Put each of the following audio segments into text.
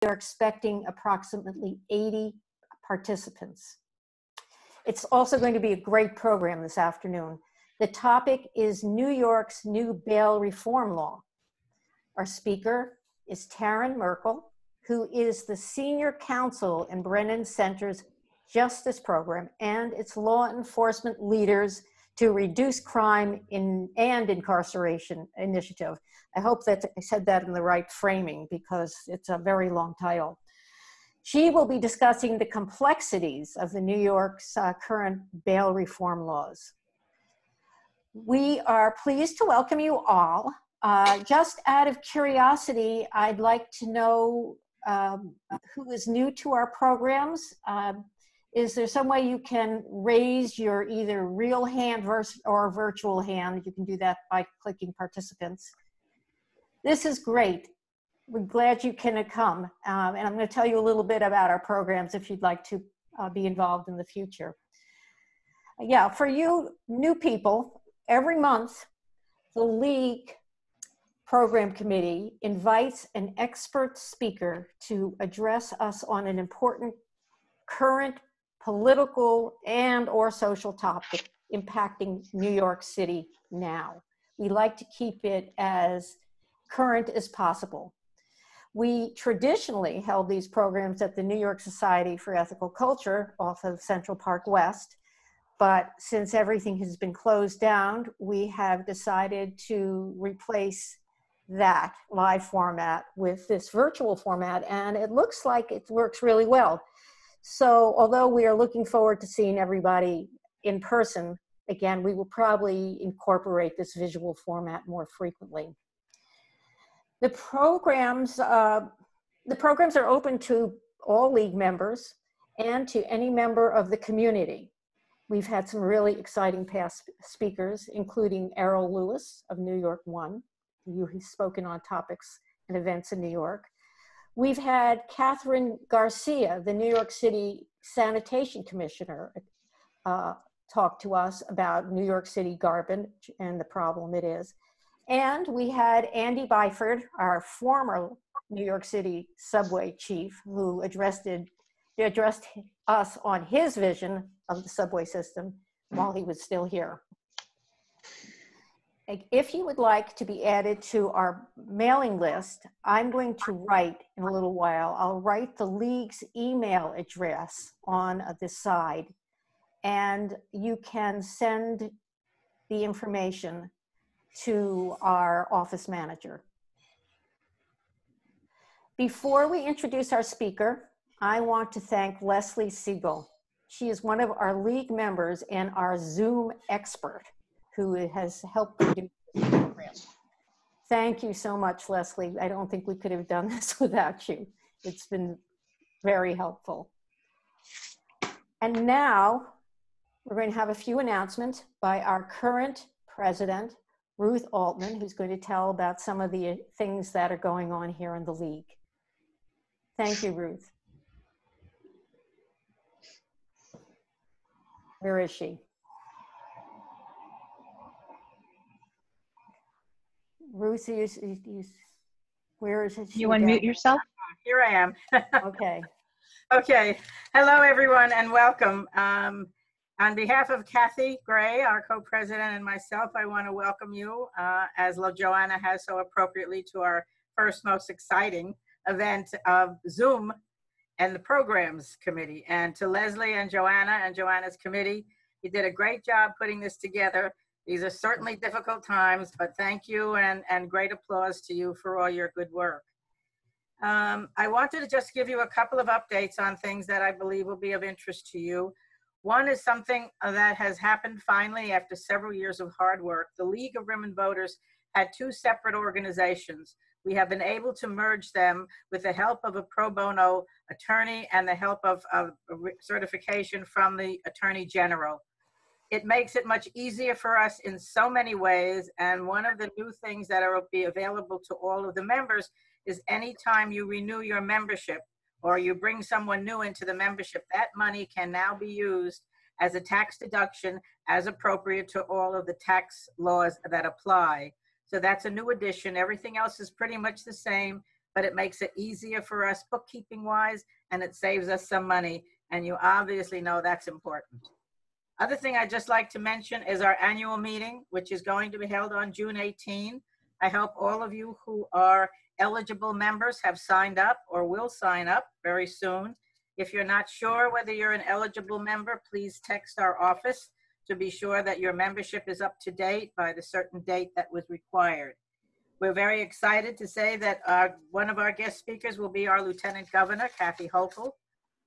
are expecting approximately 80 participants. It's also going to be a great program this afternoon. The topic is New York's new bail reform law. Our speaker is Taryn Merkel, who is the senior counsel in Brennan Center's Justice Program and its law enforcement leaders to reduce crime and incarceration initiative. I hope that I said that in the right framing because it's a very long title. She will be discussing the complexities of the New York's current bail reform laws. We are pleased to welcome you all. Just out of curiosity, I'd like to know who is new to our programs. Is there some way you can raise your either real hand or virtual hand? You can do that by clicking participants. This is great. We're glad you can come. And I'm going to tell you a little bit about our programs if you'd like to be involved in the future. Yeah, for you new people, every month, the League Program Committee invites an expert speaker to address us on an important current political and or social topic impacting New York City now. We like to keep it as current as possible. We traditionally held these programs at the New York Society for Ethical Culture off of Central Park West, but since everything has been closed down, we have decided to replace that live format with this virtual format, and it looks like it works really well. So although we are looking forward to seeing everybody in person, again, we will probably incorporate this visual format more frequently. The programs are open to all League members and to any member of the community. We've had some really exciting past speakers, including Errol Lewis of New York One, who's spoken on topics and events in New York. We've had Catherine Garcia, the New York City Sanitation Commissioner, talk to us about New York City garbage and the problem it is. And we had Andy Byford, our former New York City subway chief, who addressed us on his vision of the subway system while he was still here. If you would like to be added to our mailing list, I'm going to write in a little while, I'll write the League's email address on this side, and you can send the information to our office manager. Before we introduce our speaker, I want to thank Leslie Siegel. She is one of our League members and our Zoom expert who has helped produce this program. Thank you so much, Leslie. I don't think we could have done this without you. It's been very helpful. And now we're going to have a few announcements by our current president, Ruth Altman, who's going to tell about some of the things that are going on here in the League. Thank you, Ruth. Where is she? Ruth, where is it? You unmute yourself? Here I am. Okay. Okay. Hello, everyone, and welcome. On behalf of Kathy Gray, our co-president, and myself, I want to welcome you, as Joanna has so appropriately, to our first most exciting event of Zoom and the Programs Committee. And to Leslie and Joanna's committee, you did a great job putting this together. These are certainly difficult times, but thank you and great applause to you for all your good work. I wanted to just give you a couple of updates on things that I believe will be of interest to you. One is something that has happened finally after several years of hard work. The League of Women Voters had two separate organizations. We have been able to merge them with the help of a pro bono attorney and the help of certification from the Attorney General. It makes it much easier for us in so many ways. And one of the new things that will be available to all of the members is anytime you renew your membership or you bring someone new into the membership, that money can now be used as a tax deduction as appropriate to all of the tax laws that apply. So that's a new addition. Everything else is pretty much the same. but it makes it easier for us bookkeeping wise, and it saves us some money. And you obviously know that's important. Other thing I'd just like to mention is our annual meeting, which is going to be held on June 18. I hope all of you who are eligible members have signed up or will sign up very soon. If you're not sure whether you're an eligible member, please text our office to be sure that your membership is up to date by the certain date that was required. We're very excited to say that one of our guest speakers will be our Lieutenant Governor, Kathy Hochul.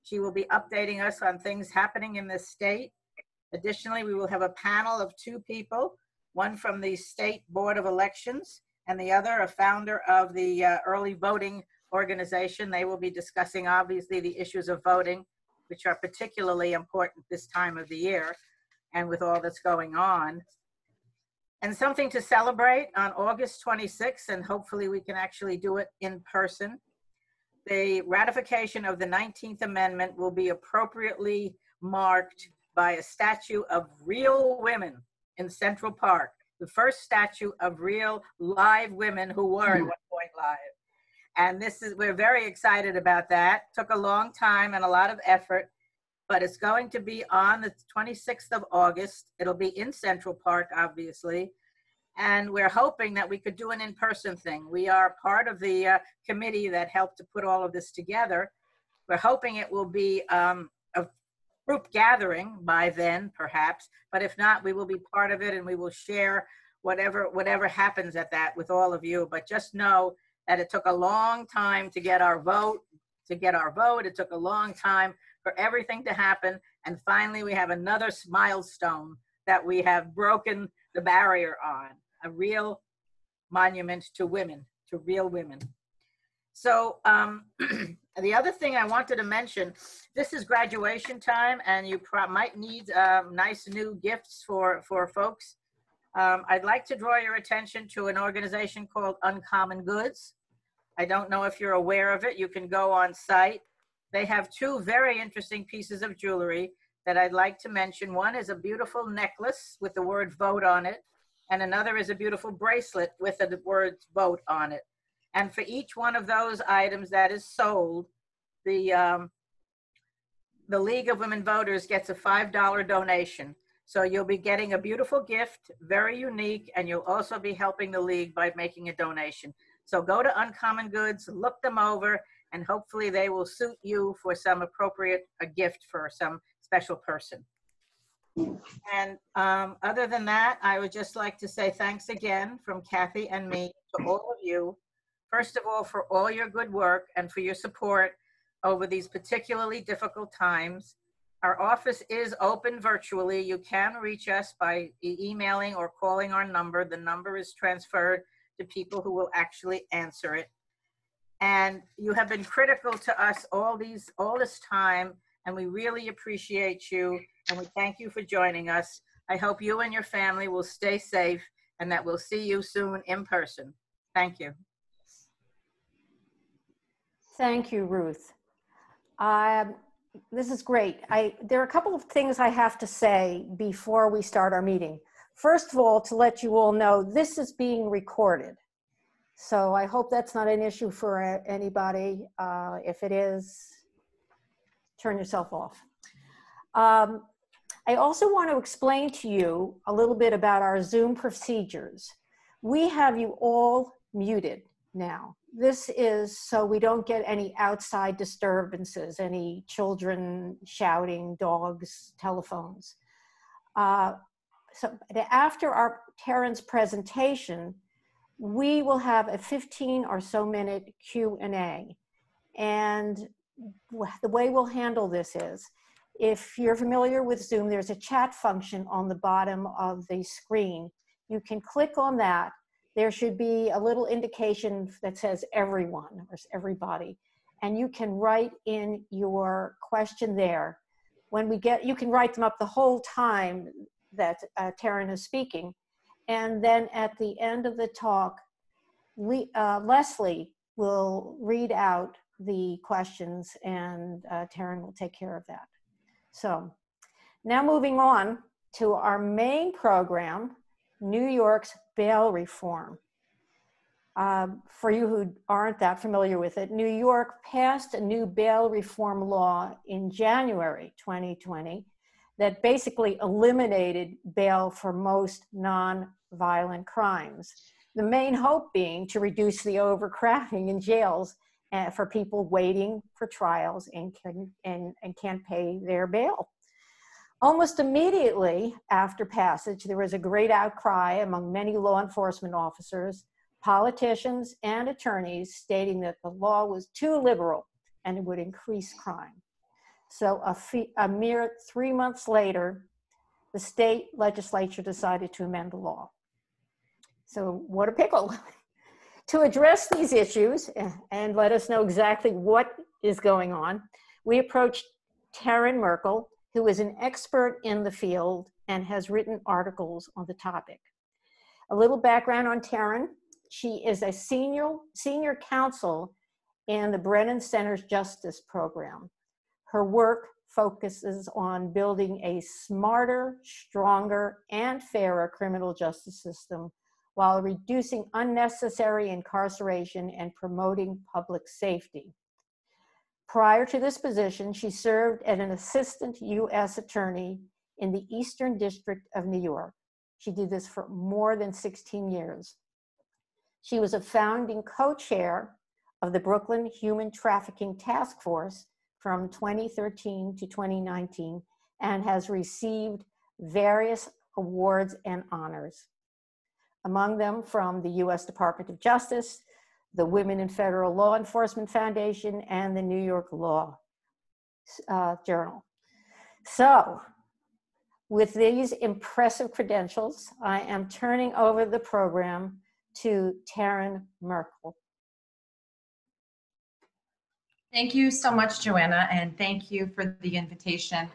She will be updating us on things happening in this state. Additionally, we will have a panel of 2 people, one from the State Board of Elections and the other a founder of the early voting organization. They will be discussing obviously the issues of voting, which are particularly important this time of the year and with all that's going on. And something to celebrate on August 26th, and hopefully we can actually do it in person. The ratification of the 19th Amendment will be appropriately marked by a statue of real women in Central Park, the first statue of real live women who were at one point live. And we're very excited about that. Took a long time and a lot of effort, but it's going to be on the 26th of August. It'll be in Central Park, obviously. And we're hoping that we could do an in-person thing. We are part of the committee that helped to put all of this together. We're hoping it will be a group gathering by then, perhaps, but if not, we will be part of it and we will share whatever happens at that with all of you. But just know that it took a long time to get our vote, It took a long time for everything to happen. And finally, we have another milestone that we have broken the barrier on, a real monument to women, to real women. So the other thing I wanted to mention, this is graduation time and you might need nice new gifts for folks. I'd like to draw your attention to an organization called Uncommon Goods. I don't know if you're aware of it. You can go on site. They have 2 very interesting pieces of jewelry that I'd like to mention. One is a beautiful necklace with the word vote on it, and another is a beautiful bracelet with the words vote on it. And for each one of those items that is sold, the League of Women Voters gets a $5 donation. So you'll be getting a beautiful gift, very unique, and you'll also be helping the League by making a donation. So go to Uncommon Goods, look them over, and hopefully they will suit you for some appropriate gift for some special person. And other than that, I would just like to say thanks again from Kathy and me to all of you. First of all, for all your good work and for your support over these particularly difficult times. Our office is open virtually. You can reach us by emailing or calling our number. The number is transferred to people who will actually answer it. And you have been critical to us all this time, and we really appreciate you, and we thank you for joining us. I hope you and your family will stay safe and that we'll see you soon in person. Thank you. Thank you, Ruth. This is great. There are a couple of things I have to say before we start our meeting. First of all, to let you all know, this is being recorded. So I hope that's not an issue for anybody. If it is, turn yourself off. I also want to explain to you a little bit about our Zoom procedures. We have you all muted now. This is so we don't get any outside disturbances, any children shouting, dogs, telephones. So after our Taryn's presentation, we will have a 15 or so minute Q&A. And the way we'll handle this is, if you're familiar with Zoom, there's a chat function on the bottom of the screen. You can click on that. There should be a little indication that says everyone or everybody, and you can write in your question there. When we get, you can write them up the whole time that Taryn is speaking, and then at the end of the talk, Leslie will read out the questions, and Taryn will take care of that. So now moving on to our main program, New York's bail reform. For you who aren't that familiar with it, New York passed a new bail reform law in January 2020 that basically eliminated bail for most non-violent crimes. The main hope being to reduce the overcrowding in jails for people waiting for trials and can't pay their bail. Almost immediately after passage, there was a great outcry among many law enforcement officers, politicians, and attorneys stating that the law was too liberal and it would increase crime. So a mere 3 months later, the state legislature decided to amend the law. So what a pickle. To address these issues and let us know exactly what is going on, we approached Taryn Merkel, who is an expert in the field and has written articles on the topic. A little background on Taryn. She is a senior counsel in the Brennan Center's Justice Program. Her work focuses on building a smarter, stronger, and fairer criminal justice system while reducing unnecessary incarceration and promoting public safety. Prior to this position, she served as an assistant U.S. attorney in the Eastern District of New York. She did this for more than 16 years. She was a founding co-chair of the Brooklyn Human Trafficking Task Force from 2013 to 2019 and has received various awards and honors. Among them from the U.S. Department of Justice, the Women in Federal Law Enforcement Foundation, and the New York Law Journal. So, with these impressive credentials, I am turning over the program to Taryn Merkel. Thank you so much, Joanna, and thank you for the invitation.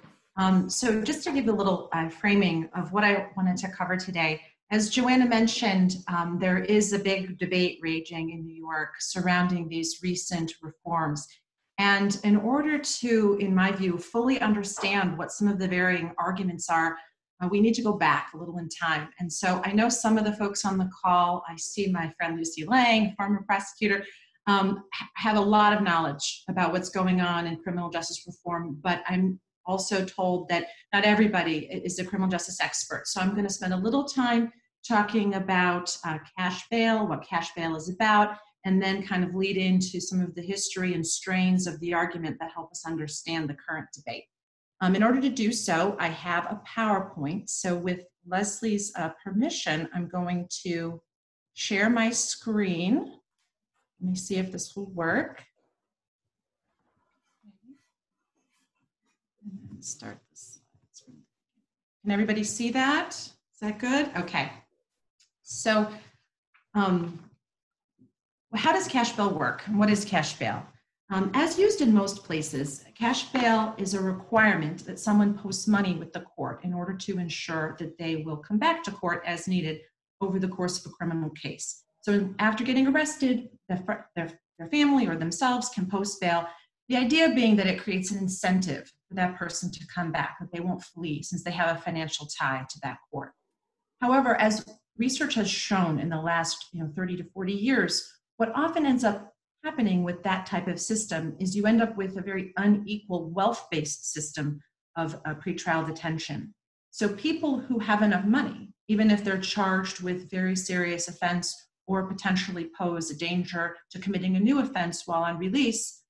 So just to give a little framing of what I wanted to cover today, as Joanna mentioned, there is a big debate raging in New York surrounding these recent reforms. And in order to, in my view, fully understand what some of the varying arguments are, we need to go back a little in time. And so I know some of the folks on the call, I see my friend Lucy Lang, former prosecutor, have a lot of knowledge about what's going on in criminal justice reform, but I'm also told that not everybody is a criminal justice expert. So I'm going to spend a little time talking about cash bail, what cash bail is about, and then kind of lead into some of the history and strains of the argument that help us understand the current debate. In order to do so, I have a PowerPoint. So with Leslie's permission, I'm going to share my screen. Let me see if this will work. And start this. Can everybody see that? Is that good? Okay. So how does cash bail work? What is cash bail? As used in most places, cash bail is a requirement that someone posts money with the court in order to ensure that they will come back to court as needed over the course of a criminal case. So after getting arrested, their family or themselves can post bail, the idea being that it creates an incentive for that person to come back, that they won't flee since they have a financial tie to that court. However, as research has shown in the last 30 to 40 years, what often ends up happening with that type of system is you end up with a very unequal wealth-based system of pretrial detention. So people who have enough money, even if they're charged with very serious offense or potentially pose a danger to committing a new offense while on release,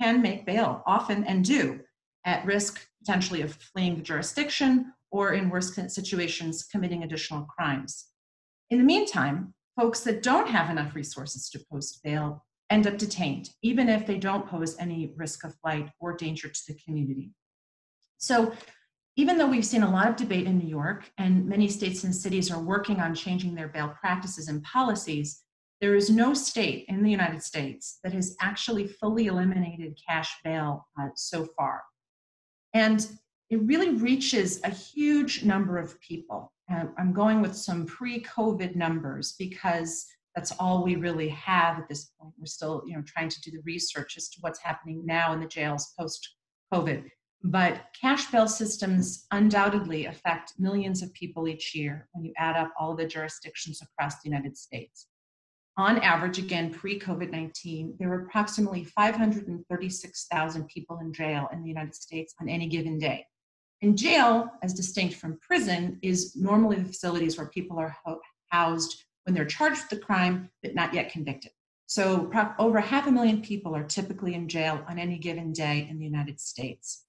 can make bail, often and do, at risk potentially of fleeing the jurisdiction or in worst situations, committing additional crimes. In the meantime, folks that don't have enough resources to post bail end up detained, even if they don't pose any risk of flight or danger to the community. So even though we've seen a lot of debate in New York and many states and cities are working on changing their bail practices and policies, there is no state in the United States that has actually fully eliminated cash bail so far. And it really reaches a huge number of people. I'm going with some pre-COVID numbers because that's all we really have at this point. We're still, trying to do the research as to what's happening now in the jails post-COVID. But cash bail systems undoubtedly affect millions of people each year when you add up all the jurisdictions across the United States. on average, again, pre-COVID-19, there were approximately 536,000 people in jail in the United States on any given day. And jail, as distinct from prison, is normally the facilities where people are housed when they're charged with the crime but not yet convicted. So over 500,000 people are typically in jail on any given day in the United States.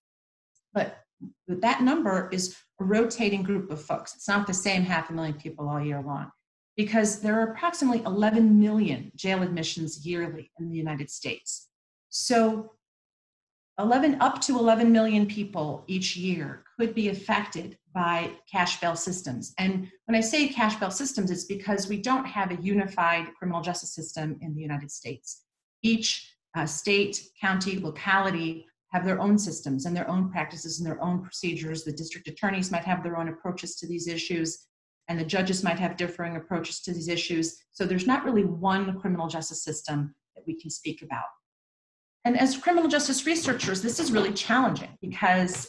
But that number is a rotating group of folks. It's not the same 500,000 people all year long, because there are approximately 11 million jail admissions yearly in the United States. So up to 11 million people each year could be affected by cash bail systems. And when I say cash bail systems, it's because we don't have a unified criminal justice system in the United States. Each state, county, locality have their own systems and their own practices and their own procedures. The district attorneys might have their own approaches to these issues, and the judges might have differing approaches to these issues. So there's not really one criminal justice system that we can speak about. And as criminal justice researchers, this is really challenging because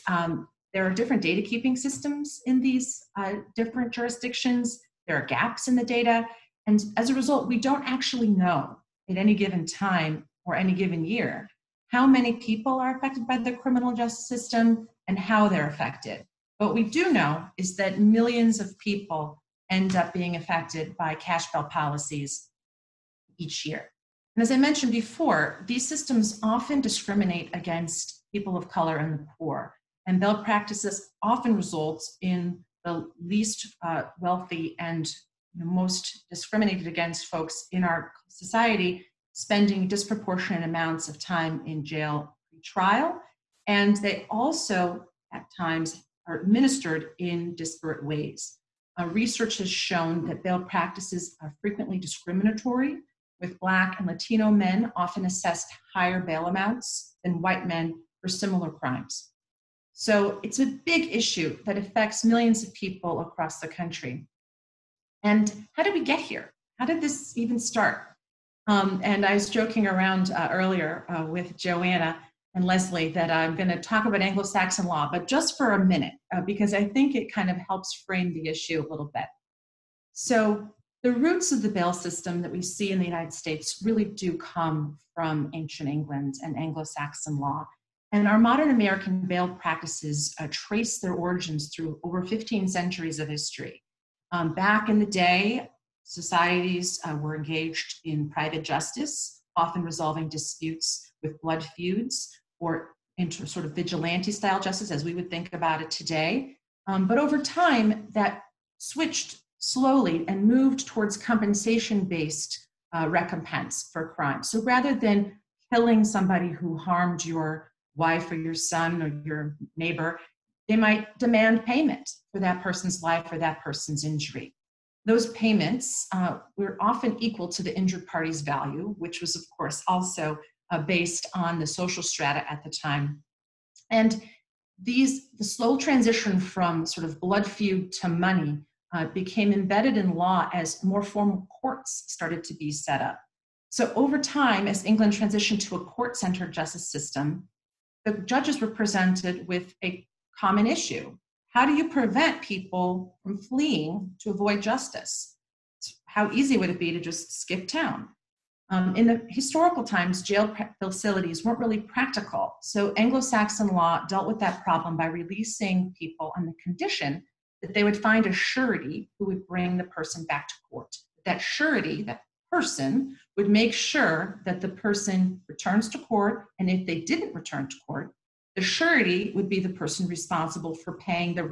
there are different data keeping systems in these different jurisdictions. There are gaps in the data. And as a result, we don't actually know at any given time or any given year how many people are affected by the criminal justice system and how they're affected. What we do know is that millions of people end up being affected by cash bail policies each year. And as I mentioned before, these systems often discriminate against people of color and the poor. And bail practices often results in the least wealthy and most discriminated against folks in our society spending disproportionate amounts of time in jail pre-trial. And they also, at times, are administered in disparate ways. Research has shown that bail practices are frequently discriminatory, with Black and Latino men often assessed higher bail amounts than white men for similar crimes. So it's a big issue that affects millions of people across the country. And how did we get here? How did this even start? And I was joking around earlier with Joanna and Leslie that I'm going to talk about Anglo-Saxon law, but just for a minute, because I think it kind of helps frame the issue a little bit. So the roots of the bail system that we see in the United States really do come from ancient England and Anglo-Saxon law. And our modern American bail practices trace their origins through over 15 centuries of history. Back in the day, societies were engaged in private justice, often resolving disputes with blood feuds or into sort of vigilante style justice as we would think about it today. But over time, that switched slowly and moved towards compensation-based recompense for crime. So rather than killing somebody who harmed your wife or your son or your neighbor, they might demand payment for that person's life or that person's injury. Those payments were often equal to the injured party's value, which was, of course, also based on the social strata at the time. And the slow transition from sort of blood feud to money became embedded in law as more formal courts started to be set up. So over time, as England transitioned to a court-centered justice system, the judges were presented with a common issue. How do you prevent people from fleeing to avoid justice? How easy would it be to just skip town? In the historical times, jail facilities weren't really practical. So Anglo-Saxon law dealt with that problem by releasing people on the condition that they would find a surety who would bring the person back to court. That surety, that person, would make sure that the person returns to court, and if they didn't return to court, the surety would be the person responsible for paying the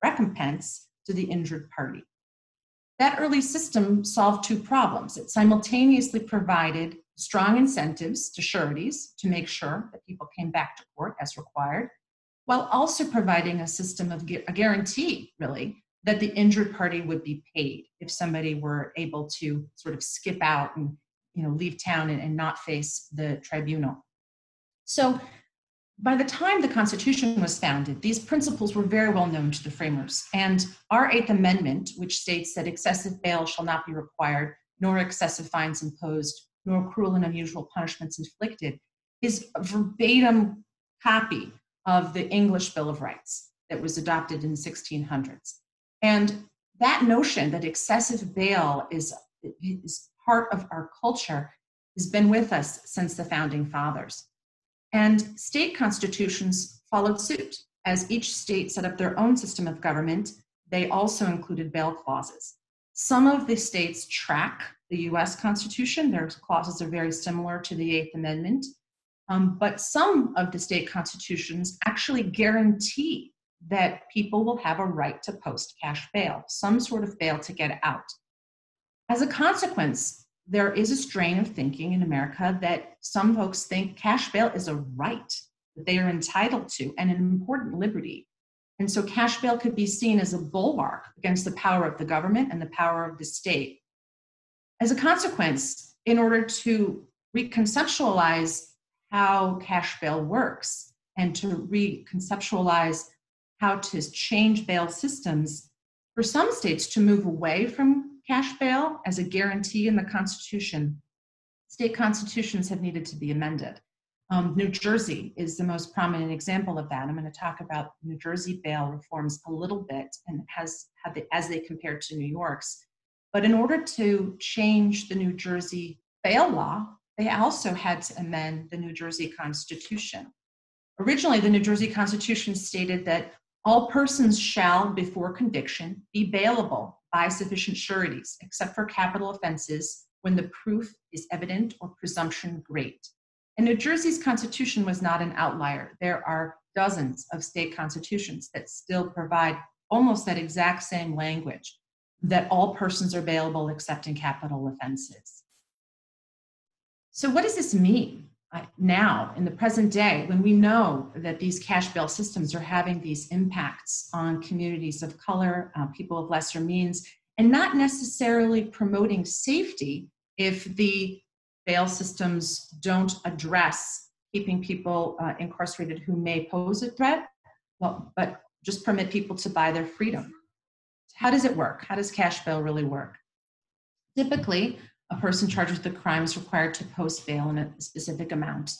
recompense to the injured party. That early system solved two problems. It simultaneously provided strong incentives to sureties to make sure that people came back to court as required, while also providing a system of a guarantee, really, that the injured party would be paid if somebody were able to sort of skip out and leave town and not face the tribunal. So by the time the Constitution was founded, these principles were very well known to the framers. And our Eighth Amendment, which states that excessive bail shall not be required, nor excessive fines imposed, nor cruel and unusual punishments inflicted, is a verbatim copy of the English Bill of Rights that was adopted in the 1600s. And that notion that excessive bail is part of our culture, has been with us since the founding fathers. And state constitutions followed suit. As each state set up their own system of government, they also included bail clauses. Some of the states track the US Constitution. Their clauses are very similar to the Eighth Amendment. But some of the state constitutions actually guarantee that people will have a right to post cash bail, some sort of bail to get out. As a consequence, there is a strain of thinking in America that some folks think cash bail is a right that they are entitled to and an important liberty. And so cash bail could be seen as a bulwark against the power of the government and the power of the state. As a consequence, in order to reconceptualize how cash bail works and to reconceptualize how to change bail systems, for some states to move away from cash bail as a guarantee in the Constitution, state constitutions have needed to be amended. New Jersey is the most prominent example of that. I'm going to talk about New Jersey bail reforms a little bit and as they compare to New York's. But in order to change the New Jersey bail law, they also had to amend the New Jersey Constitution. Originally, the New Jersey Constitution stated that all persons shall, before conviction, be bailable by sufficient sureties, except for capital offenses when the proof is evident or presumption great. And New Jersey's Constitution was not an outlier. There are dozens of state constitutions that still provide almost that exact same language, that all persons are bailable except in capital offenses. So what does this mean now in the present day when we know that these cash bail systems are having these impacts on communities of color, people of lesser means, and not necessarily promoting safety if the bail systems don't address keeping people incarcerated who may pose a threat, but just permit people to buy their freedom? How does it work? How does cash bail really work? Typically, a person charged with a crime is required to post bail in a specific amount.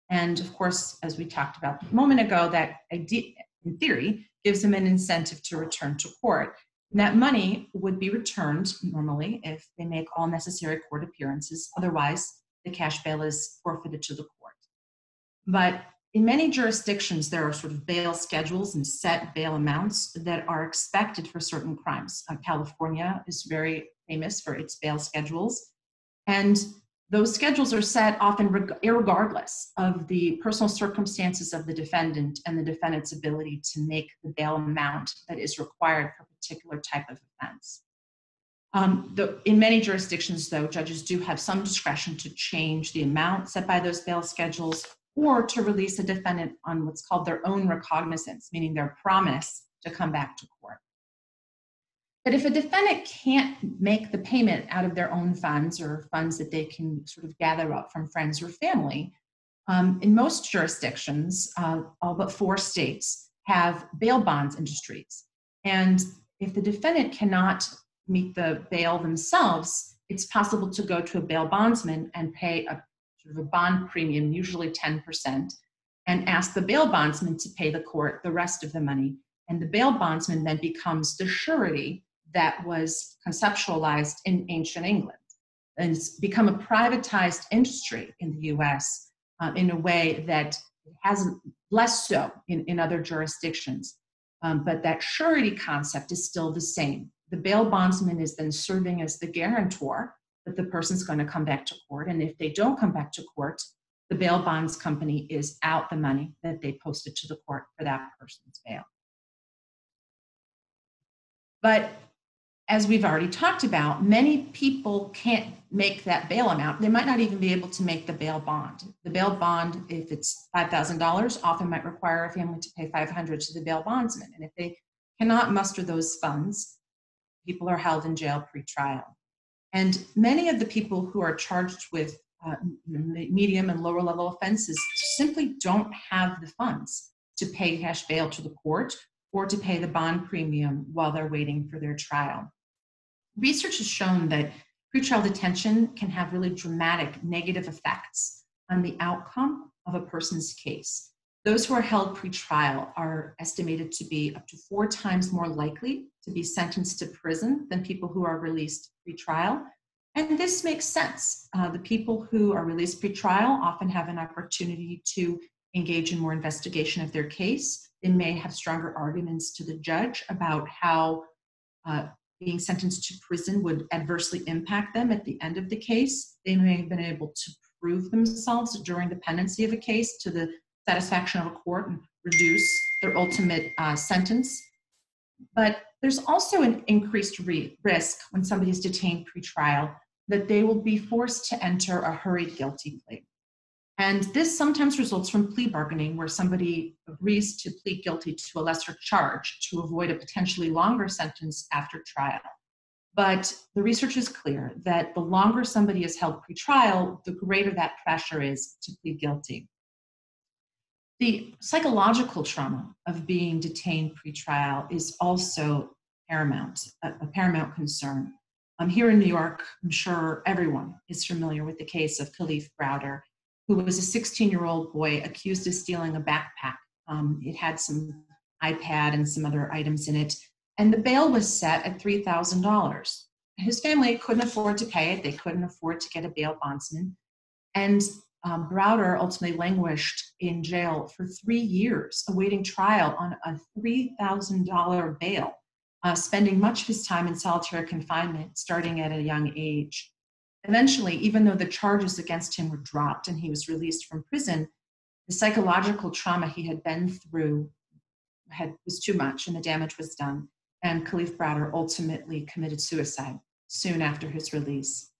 And of course, as we talked about a moment ago, that in theory gives them an incentive to return to court. And that money would be returned normally if they make all necessary court appearances. Otherwise, the cash bail is forfeited to the court. But in many jurisdictions, there are sort of bail schedules and set bail amounts that are expected for certain crimes. California is very famous for its bail schedules. And those schedules are set often irregardless of the personal circumstances of the defendant and the defendant's ability to make the bail amount that is required for a particular type of offense. In many jurisdictions, though, judges do have some discretion to change the amount set by those bail schedules or to release a defendant on what's called their own recognizance, meaning their promise to come back to court. But if a defendant can't make the payment out of their own funds or funds that they can sort of gather up from friends or family, in most jurisdictions, all but 4 states have bail bonds industries. And if the defendant cannot meet the bail themselves, it's possible to go to a bail bondsman and pay a sort of a bond premium, usually 10%, and ask the bail bondsman to pay the court the rest of the money. And the bail bondsman then becomes the surety that was conceptualized in ancient England. And it's become a privatized industry in the US in a way that hasn't, less so in other jurisdictions. But that surety concept is still the same. The bail bondsman is then serving as the guarantor that the person's going to come back to court. And if they don't come back to court, the bail bonds company is out the money that they posted to the court for that person's bail. But as we've already talked about, many people can't make that bail amount. They might not even be able to make the bail bond. The bail bond, if it's $5,000, often might require a family to pay $500 to the bail bondsman. And if they cannot muster those funds, people are held in jail pre-trial. And many of the people who are charged with medium and lower level offenses simply don't have the funds to pay cash bail to the court or to pay the bond premium while they're waiting for their trial. Research has shown that pretrial detention can have really dramatic negative effects on the outcome of a person's case. Those who are held pretrial are estimated to be up to 4 times more likely to be sentenced to prison than people who are released pretrial. And this makes sense. The people who are released pre-trial often have an opportunity to engage in more investigation of their case. They may have stronger arguments to the judge about how being sentenced to prison would adversely impact them at the end of the case. They may have been able to prove themselves during the pendency of a case to the satisfaction of a court and reduce their ultimate sentence. But there's also an increased risk when somebody is detained pre-trial that they will be forced to enter a hurried guilty plea. And this sometimes results from plea bargaining, where somebody agrees to plead guilty to a lesser charge to avoid a potentially longer sentence after trial. But the research is clear that the longer somebody is held pre-trial, the greater that pressure is to plead guilty. The psychological trauma of being detained pre-trial is also paramount, a paramount concern. Here in New York, I'm sure everyone is familiar with the case of Kalief Browder, who was a 16-year-old boy accused of stealing a backpack. It had some iPad and some other items in it, and the bail was set at $3,000. His family couldn't afford to pay it. They couldn't afford to get a bail bondsman. And Browder ultimately languished in jail for 3 years, awaiting trial on a $3,000 bail, spending much of his time in solitary confinement, starting at a young age. Eventually, even though the charges against him were dropped and he was released from prison, the psychological trauma he had been through was too much and the damage was done. And Kalief Browder ultimately committed suicide soon after his release.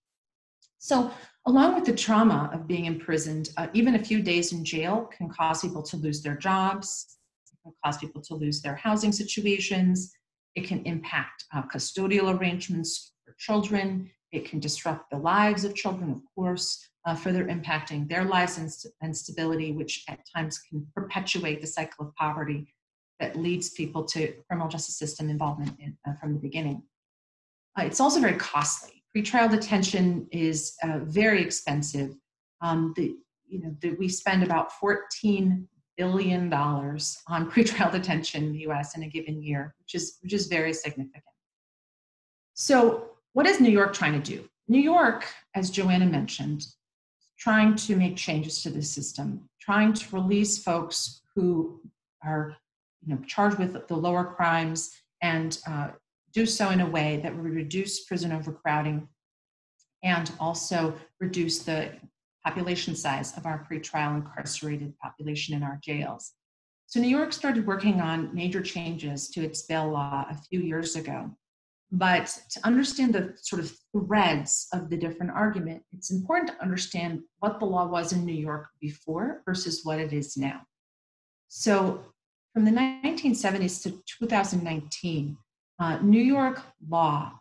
So along with the trauma of being imprisoned, even a few days in jail can cause people to lose their jobs, it can cause people to lose their housing situations, it can impact custodial arrangements for children, it can disrupt the lives of children, of course, further impacting their lives and stability, which at times can perpetuate the cycle of poverty that leads people to criminal justice system involvement from the beginning. It's also very costly. Pretrial detention is very expensive. We spend about $14 billion on pretrial detention in the US in a given year, which is very significant. So what is New York trying to do? New York, as Joanna mentioned, is trying to make changes to the system, trying to release folks who are charged with the lower crimes and do so in a way that will reduce prison overcrowding and also reduce the population size of our pretrial incarcerated population in our jails. So New York started working on major changes to its bail law a few years ago. But to understand the sort of threads of the different argument, it's important to understand what the law was in New York before versus what it is now. So from the 1970s to 2019, New York law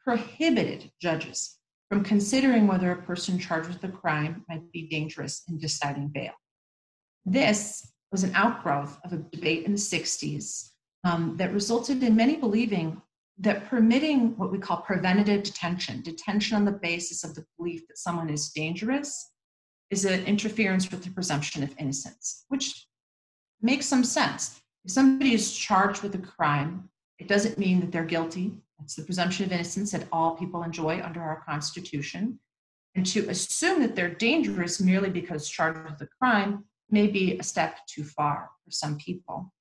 prohibited judges from considering whether a person charged with a crime might be dangerous in deciding bail. This was an outgrowth of a debate in the 60s that resulted in many believing that permitting what we call preventative detention on the basis of the belief that someone is dangerous, is an interference with the presumption of innocence, which makes some sense. If somebody is charged with a crime, it doesn't mean that they're guilty. It's the presumption of innocence that all people enjoy under our Constitution. And to assume that they're dangerous merely because charged with a crime may be a step too far for some people.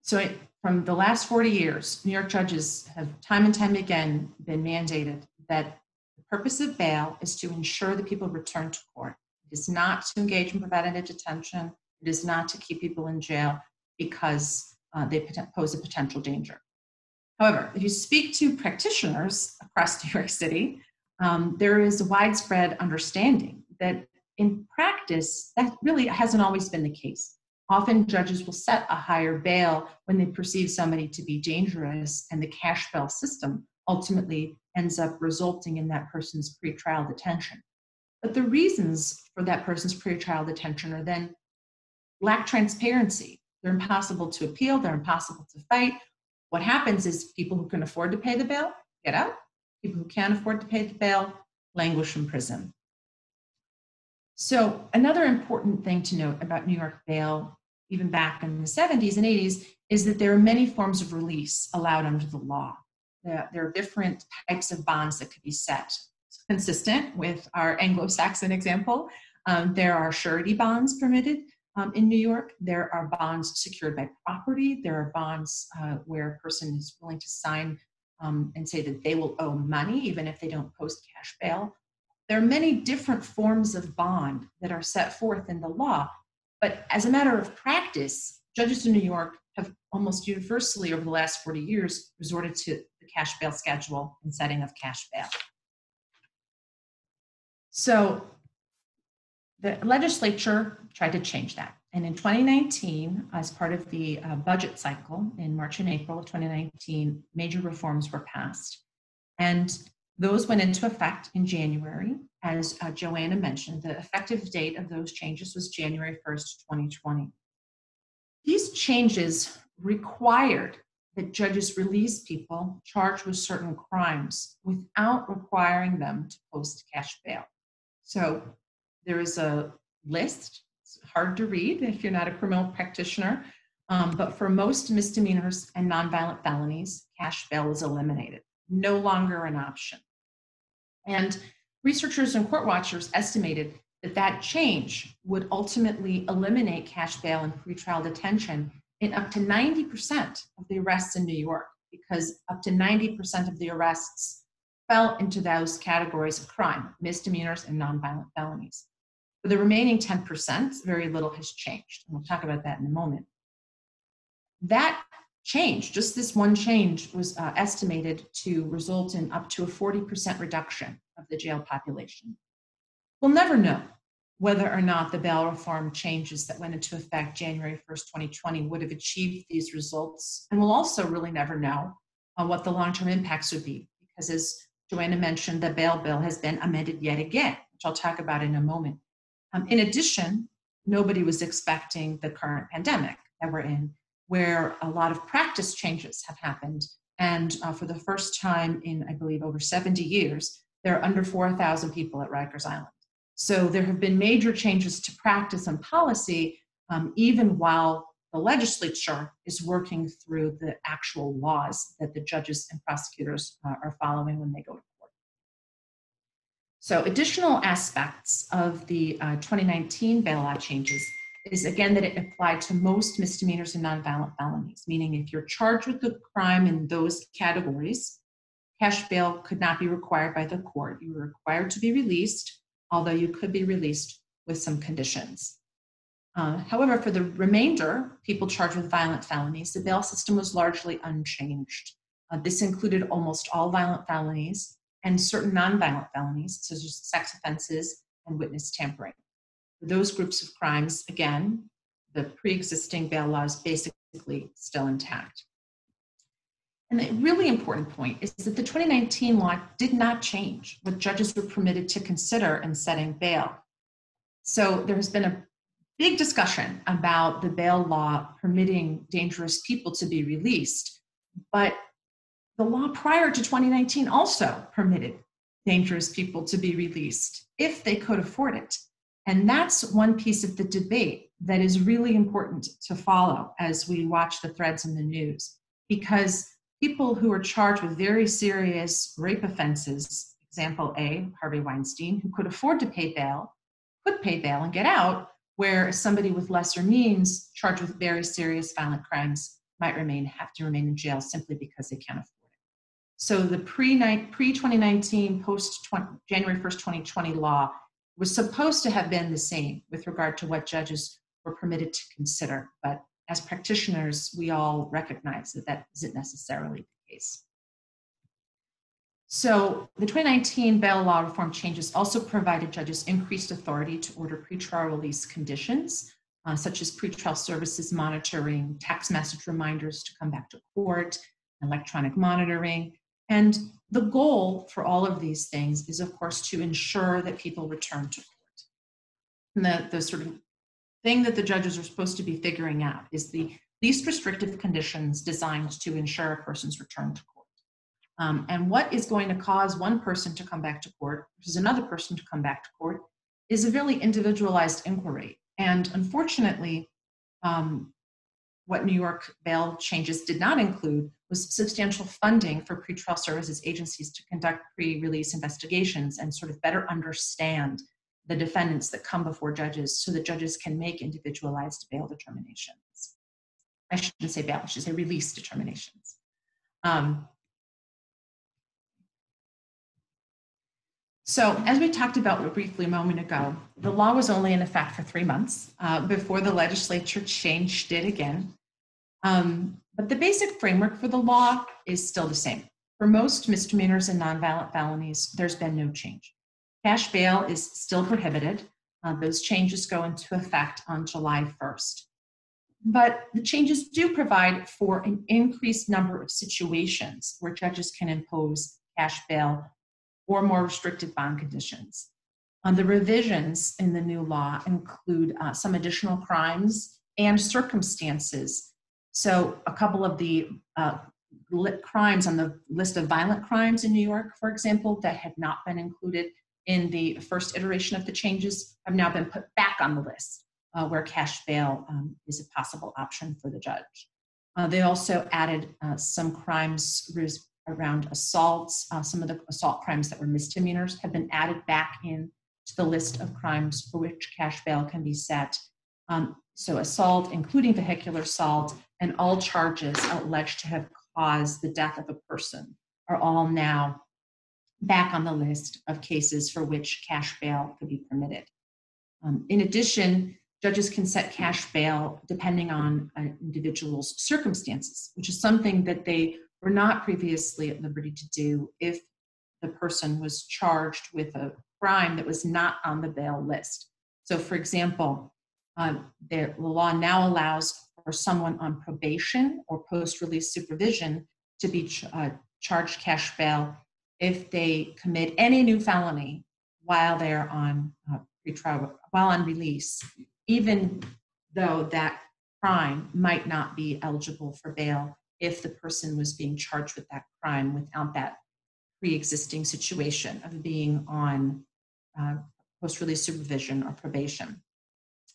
So from the last 40 years, New York judges have time and time again been mandated that the purpose of bail is to ensure that people return to court. It is not to engage in preventative detention. It is not to keep people in jail because they pose a potential danger. However, if you speak to practitioners across New York City, there is a widespread understanding that in practice, that really hasn't always been the case. Often judges will set a higher bail when they perceive somebody to be dangerous, and the cash bail system ultimately ends up resulting in that person's pretrial detention. But the reasons for that person's pretrial detention are then lack transparency. They're impossible to appeal, they're impossible to fight. What happens is people who can afford to pay the bail get out. People who can't afford to pay the bail languish in prison. So another important thing to note about New York bail, even back in the 70s and 80s, is that there are many forms of release allowed under the law. There are different types of bonds that could be set. Consistent with our Anglo-Saxon example, there are surety bonds permitted in New York. There are bonds secured by property. There are bonds where a person is willing to sign and say that they will owe money even if they don't post cash bail. There are many different forms of bond that are set forth in the law, but as a matter of practice, judges in New York have almost universally over the last 40 years resorted to the cash bail schedule and setting of cash bail. So the legislature tried to change that. And in 2019, as part of the budget cycle in March and April of 2019, major reforms were passed. And those went into effect in January. As Joanna mentioned, the effective date of those changes was January 1st, 2020. These changes required that judges release people charged with certain crimes without requiring them to post cash bail. So there is a list. It's hard to read if you're not a criminal practitioner, but for most misdemeanors and nonviolent felonies, cash bail is eliminated, no longer an option. And researchers and court watchers estimated that that change would ultimately eliminate cash bail and pretrial detention in up to 90% of the arrests in New York, because up to 90% of the arrests fell into those categories of crime, misdemeanors and nonviolent felonies. For the remaining 10%, very little has changed. And we'll talk about that in a moment. That change, just this one change, was estimated to result in up to a 40% reduction of the jail population. We'll never know whether or not the bail reform changes that went into effect January 1st, 2020 would have achieved these results. And we'll also really never know what the long-term impacts would be, because as Joanna mentioned, the bail bill has been amended yet again, which I'll talk about in a moment. In addition, nobody was expecting the current pandemic that we're in, where a lot of practice changes have happened. And for the first time in, I believe, over 70 years, there are under 4,000 people at Rikers Island. So there have been major changes to practice and policy, even while the legislature is working through the actual laws that the judges and prosecutors are following when they go to court. So additional aspects of the 2019 bail law changes is, again, that it applied to most misdemeanors and nonviolent felonies, meaning if you're charged with the crime in those categories, cash bail could not be required by the court. You were required to be released, although you could be released with some conditions. However, for the remainder, people charged with violent felonies, the bail system was largely unchanged. This included almost all violent felonies and certain nonviolent felonies, such as sex offenses and witness tampering. For those groups of crimes, again, the pre-existing bail law is basically still intact. And the really important point is that the 2019 law did not change what judges were permitted to consider in setting bail. So there has been a big discussion about the bail law permitting dangerous people to be released, but the law prior to 2019 also permitted dangerous people to be released if they could afford it. And that's one piece of the debate that is really important to follow as we watch the threads in the news, because people who are charged with very serious rape offenses, example A, Harvey Weinstein, who could afford to pay bail, could pay bail and get out, where somebody with lesser means charged with very serious violent crimes might have to remain in jail simply because they can't afford it. So the pre-2019, post-January 1st, 2020 law was supposed to have been the same with regard to what judges were permitted to consider, but as practitioners, we all recognize that that isn't necessarily the case. So the 2019 bail law reform changes also provided judges increased authority to order pretrial release conditions, such as pretrial services monitoring, text message reminders to come back to court, electronic monitoring. And the goal for all of these things is, of course, to ensure that people return to court. And the sort of thing that the judges are supposed to be figuring out is the least restrictive conditions designed to ensure a person's return to court. And what is going to cause one person to come back to court versus another person to come back to court is a really individualized inquiry. And unfortunately, what New York bail changes did not include was substantial funding for pretrial services agencies to conduct pre-release investigations and sort of better understand the defendants that come before judges so that judges can make individualized bail determinations. I shouldn't say bail, I should say release determinations. So as we talked about briefly a moment ago, the law was only in effect for 3 months before the legislature changed it again. But the basic framework for the law is still the same. For most misdemeanors and nonviolent felonies, there's been no change. Cash bail is still prohibited. Those changes go into effect on July 1st. But the changes do provide for an increased number of situations where judges can impose cash bail or more restricted bond conditions. The revisions in the new law include some additional crimes and circumstances. So a couple of the crimes on the list of violent crimes in New York, for example, that had not been included in the first iteration of the changes have now been put back on the list where cash bail is a possible option for the judge. They also added some crimes around assaults. Some of the assault crimes that were misdemeanors have been added back in to the list of crimes for which cash bail can be set. So assault, including vehicular assault, and all charges alleged to have caused the death of a person are all now back on the list of cases for which cash bail could be permitted. In addition, judges can set cash bail depending on an individual's circumstances, which is something that they were not previously at liberty to do if the person was charged with a crime that was not on the bail list. So for example, the law now allows for someone on probation or post-release supervision to be charged cash bail if they commit any new felony while they're on while on release, even though that crime might not be eligible for bail if the person was being charged with that crime without that pre-existing situation of being on post-release supervision or probation.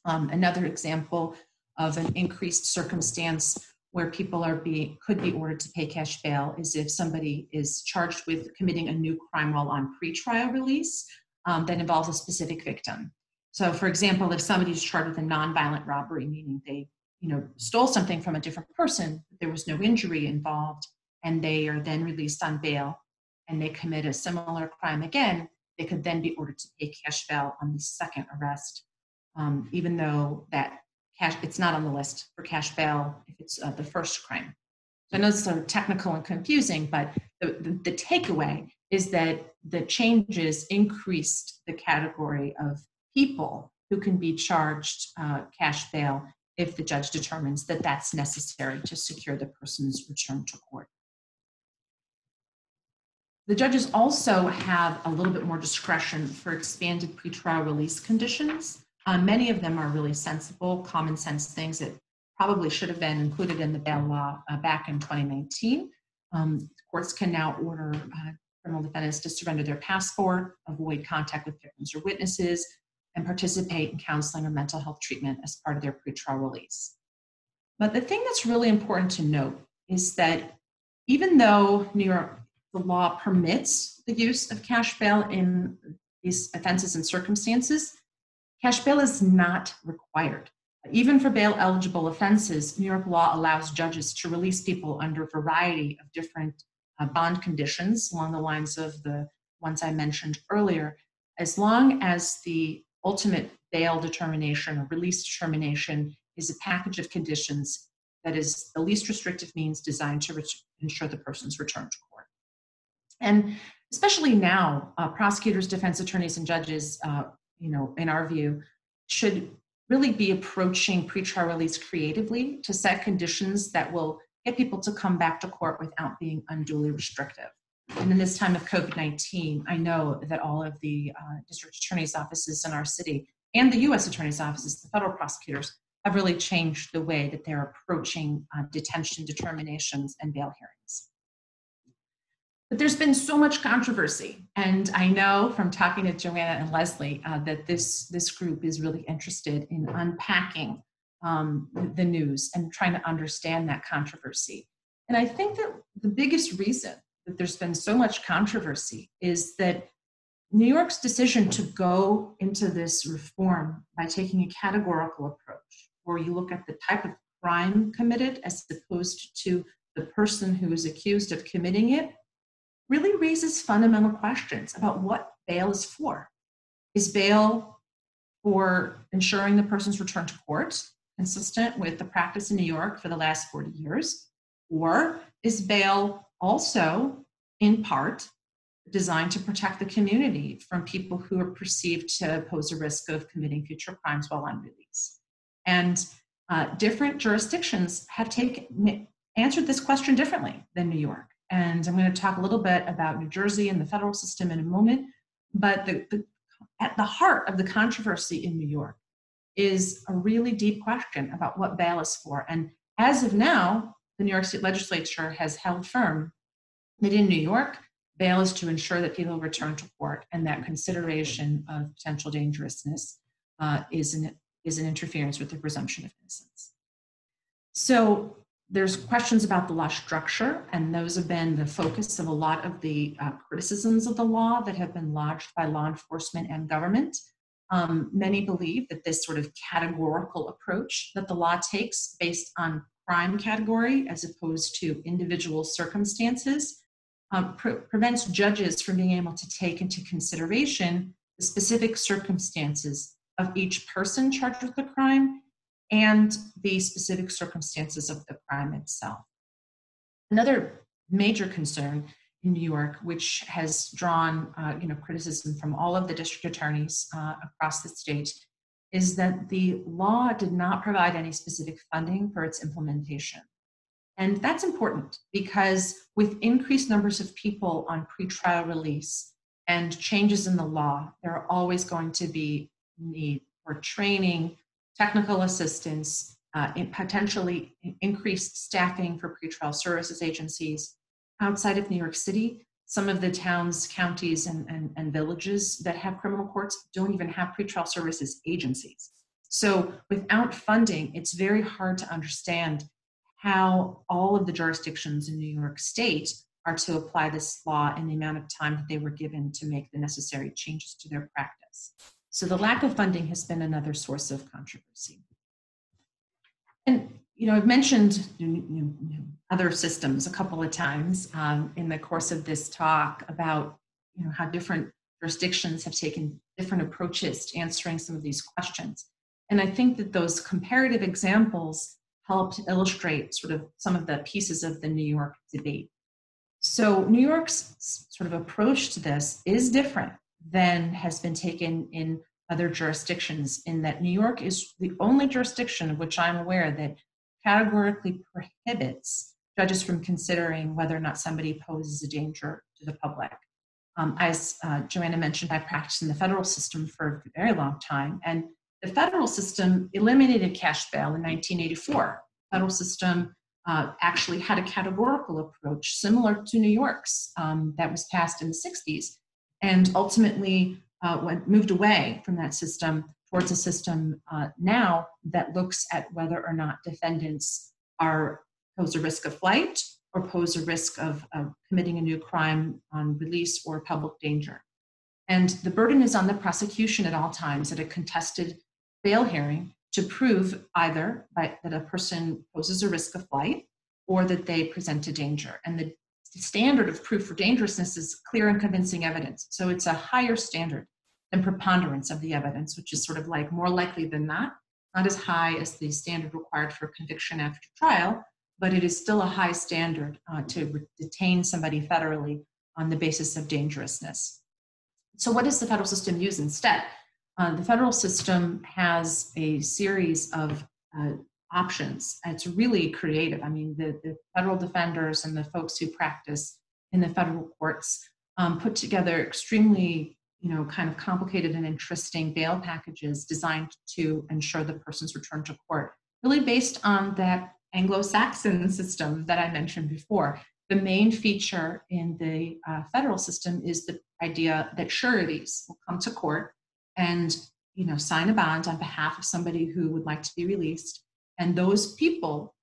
Another example of an increased circumstance where people could be ordered to pay cash bail is if somebody is charged with committing a new crime while on pretrial release that involves a specific victim. So for example, if somebody's charged with a nonviolent robbery, meaning they stole something from a different person, but there was no injury involved, and they are then released on bail and they commit a similar crime again, they could then be ordered to pay cash bail on the second arrest, even though that it's not on the list for cash bail if it's the first crime. So I know it's sort of technical and confusing, but the takeaway is that the changes increased the category of people who can be charged cash bail if the judge determines that that's necessary to secure the person's return to court. The judges also have a little bit more discretion for expanded pretrial release conditions. Many of them are really sensible, common sense things that probably should have been included in the bail law back in 2019. Courts can now order criminal defendants to surrender their passport, avoid contact with victims or witnesses, and participate in counseling or mental health treatment as part of their pretrial release. But the thing that's really important to note is that even though the law permits the use of cash bail in these offenses and circumstances, cash bail is not required. Even for bail-eligible offenses, New York law allows judges to release people under a variety of different bond conditions along the lines of the ones I mentioned earlier, as long as the ultimate bail determination or release determination is a package of conditions that is the least restrictive means designed to ensure the person's return to court. And especially now, prosecutors, defense attorneys, and judges, in our view, should really be approaching pretrial release creatively to set conditions that will get people to come back to court without being unduly restrictive. And in this time of COVID-19, I know that all of the district attorney's offices in our city and the U.S. attorney's offices, the federal prosecutors, have really changed the way that they're approaching detention determinations and bail hearings. But there's been so much controversy, and I know from talking to Joanna and Leslie that this group is really interested in unpacking the news and trying to understand that controversy. And I think that the biggest reason that there's been so much controversy is that New York's decision to go into this reform by taking a categorical approach, where you look at the type of crime committed as opposed to the person who is accused of committing it, really raises fundamental questions about what bail is for. Is bail for ensuring the person's return to court, consistent with the practice in New York for the last 40 years? Or is bail also, in part, designed to protect the community from people who are perceived to pose a risk of committing future crimes while on release? And different jurisdictions have answered this question differently than New York. And I'm going to talk a little bit about New Jersey and the federal system in a moment. But at the heart of the controversy in New York is a really deep question about what bail is for. And as of now, the New York State Legislature has held firm that in New York, bail is to ensure that people return to court, and that consideration of potential dangerousness is an interference with the presumption of innocence. So there's questions about the law structure, and those have been the focus of a lot of the criticisms of the law that have been lodged by law enforcement and government. Many believe that this sort of categorical approach that the law takes based on crime category as opposed to individual circumstances prevents judges from being able to take into consideration the specific circumstances of each person charged with the crime and the specific circumstances of the crime itself. Another major concern in New York, which has drawn criticism from all of the district attorneys across the state, is that the law did not provide any specific funding for its implementation. And that's important because with increased numbers of people on pretrial release and changes in the law, there are always going to be need for training, technical assistance, potentially increased staffing for pretrial services agencies. Outside of New York City, some of the towns, counties, and villages that have criminal courts don't even have pretrial services agencies. So without funding, it's very hard to understand how all of the jurisdictions in New York State are to apply this law in the amount of time that they were given to make the necessary changes to their practice. So the lack of funding has been another source of controversy. And I've mentioned other systems a couple of times in the course of this talk about how different jurisdictions have taken different approaches to answering some of these questions. And I think that those comparative examples help to illustrate sort of some of the pieces of the New York debate. So New York's sort of approach to this is different than has been taken in other jurisdictions, in that New York is the only jurisdiction of which I'm aware that categorically prohibits judges from considering whether or not somebody poses a danger to the public. As Joanna mentioned, I practiced in the federal system for a very long time, and the federal system eliminated cash bail in 1984. The federal system actually had a categorical approach similar to New York's that was passed in the 60s, and ultimately moved away from that system towards a system now that looks at whether or not defendants pose a risk of flight or pose a risk of committing a new crime on release or public danger. And the burden is on the prosecution at all times at a contested bail hearing to prove either that a person poses a risk of flight or that they present a danger. And the standard of proof for dangerousness is clear and convincing evidence. So it's a higher standard than preponderance of the evidence, which is sort of like more likely than not as high as the standard required for conviction after trial, but it is still a high standard to detain somebody federally on the basis of dangerousness. So what does the federal system use instead? The federal system has a series of options. It's really creative. I mean, the federal defenders and the folks who practice in the federal courts put together extremely, kind of complicated and interesting bail packages designed to ensure the person's return to court, really based on that Anglo-Saxon system that I mentioned before. The main feature in the federal system is the idea that sureties will come to court and sign a bond on behalf of somebody who would like to be released, and those people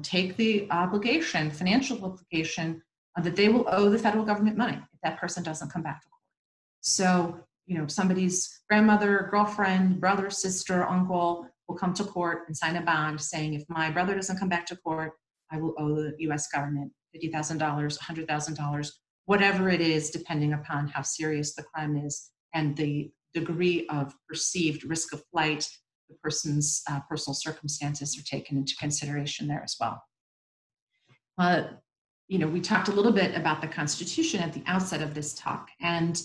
take the obligation, financial obligation, that they will owe the federal government money if that person doesn't come back to court. So, somebody's grandmother, girlfriend, brother, sister, uncle will come to court and sign a bond saying, if my brother doesn't come back to court, I will owe the U.S. government $50,000, $100,000, whatever it is, depending upon how serious the crime is and the degree of perceived risk of flight. The person's personal circumstances are taken into consideration there as well. We talked a little bit about the Constitution at the outset of this talk, and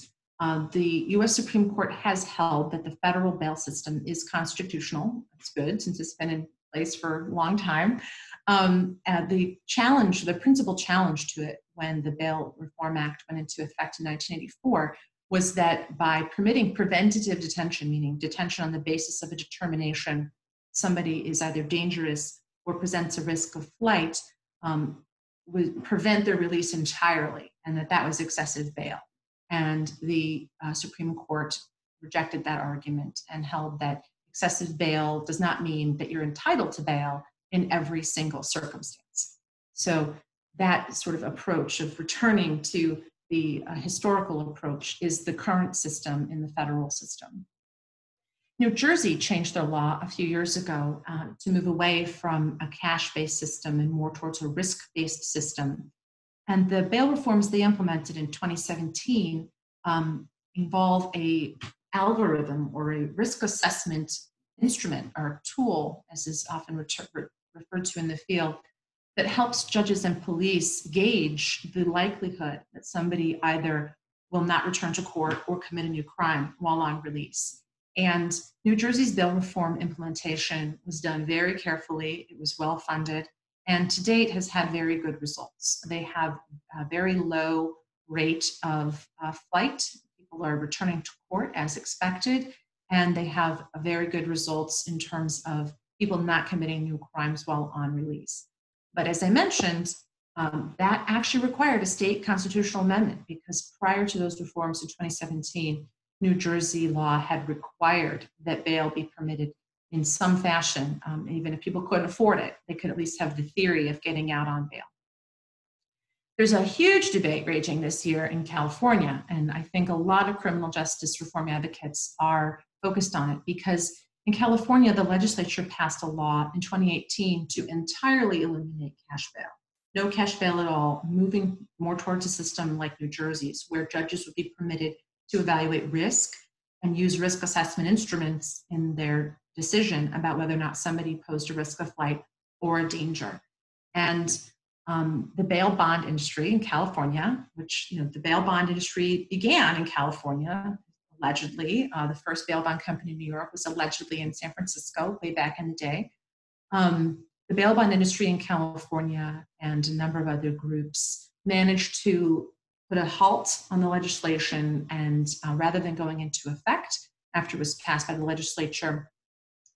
the U.S. Supreme Court has held that the federal bail system is constitutional. That's good, since it's been in place for a long time. The principal challenge to it when the Bail Reform Act went into effect in 1984 was that by permitting preventative detention, meaning detention on the basis of a determination somebody is either dangerous or presents a risk of flight, would prevent their release entirely, and that was excessive bail. And the Supreme Court rejected that argument and held that excessive bail does not mean that you're entitled to bail in every single circumstance. So that sort of approach of returning to the historical approach is the current system in the federal system. New Jersey changed their law a few years ago to move away from a cash-based system and more towards a risk-based system. And the bail reforms they implemented in 2017 involve a algorithm or a risk assessment instrument or tool, as is often referred to in the field, that helps judges and police gauge the likelihood that somebody either will not return to court or commit a new crime while on release. And New Jersey's bail reform implementation was done very carefully. It was well funded, and to date has had very good results. They have a very low rate of flight. People are returning to court as expected, and they have very good results in terms of people not committing new crimes while on release. But as I mentioned, that actually required a state constitutional amendment, because prior to those reforms in 2017, New Jersey law had required that bail be permitted in some fashion. Even if people couldn't afford it, they could at least have the theory of getting out on bail. There's a huge debate raging this year in California, and I think a lot of criminal justice reform advocates are focused on it, because in California, the legislature passed a law in 2018 to entirely eliminate cash bail. No cash bail at all, moving more towards a system like New Jersey's, where judges would be permitted to evaluate risk and use risk assessment instruments in their decision about whether or not somebody posed a risk of flight or a danger. And the bail bond industry in California, which, the bail bond industry began in California, allegedly. The first bail bond company in New York was allegedly in San Francisco way back in the day. The bail bond industry in California and a number of other groups managed to put a halt on the legislation, and rather than going into effect after it was passed by the legislature,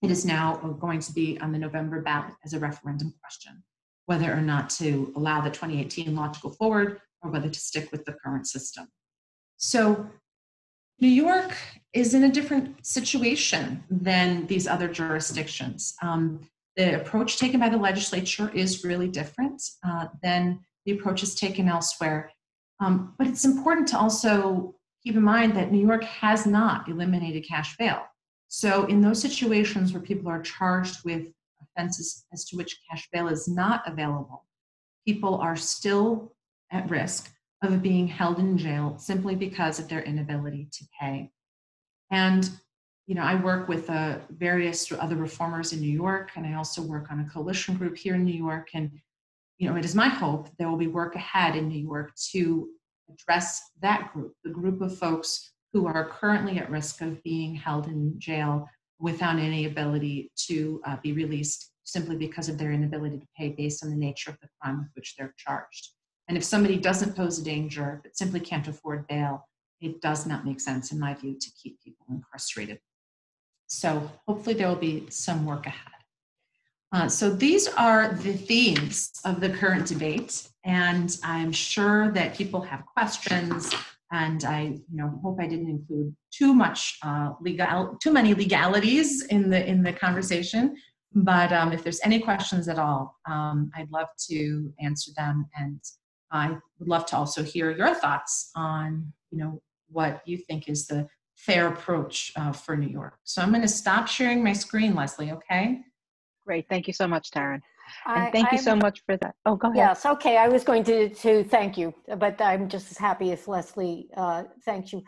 it is now going to be on the November ballot as a referendum question, whether or not to allow the 2018 law to go forward or whether to stick with the current system. So New York is in a different situation than these other jurisdictions. The approach taken by the legislature is really different than the approaches taken elsewhere. But it's important to also keep in mind that New York has not eliminated cash bail. So in those situations where people are charged with offenses as to which cash bail is not available, people are still at risk of being held in jail simply because of their inability to pay. And, I work with various other reformers in New York, and I also work on a coalition group here in New York. And, it is my hope there will be work ahead in New York to address that group, the group of folks who are currently at risk of being held in jail without any ability to be released simply because of their inability to pay based on the nature of the crime with which they're charged. And if somebody doesn't pose a danger but simply can't afford bail, it does not make sense, in my view, to keep people incarcerated. So hopefully there will be some work ahead. So these are the themes of the current debate, and I'm sure that people have questions, and I hope I didn't include too many legalities in the conversation. But if there's any questions at all, I'd love to answer them. And I would love to also hear your thoughts on, what you think is the fair approach for New York. So I'm going to stop sharing my screen, Leslie, okay? Great. Thank you so much, Taryn. And thank you so much for that. Oh, go ahead. Yes, okay. I was going to thank you, but I'm just as happy if Leslie thanks you.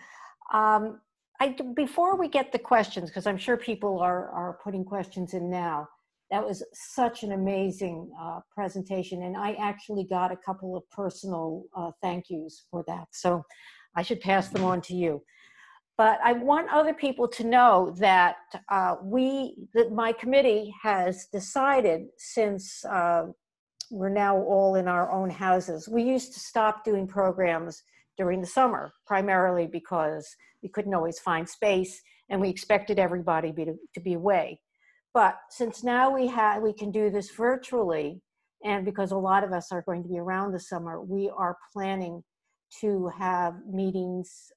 Before we get the questions, because I'm sure people are putting questions in now, that was such an amazing presentation, and I actually got a couple of personal thank yous for that. So I should pass them on to you. But I want other people to know that my committee has decided, since we're now all in our own houses, we used to stop doing programs during the summer, primarily because we couldn't always find space and we expected everybody to be away. But since now we can do this virtually, and because a lot of us are going to be around the summer, we are planning to have meetings,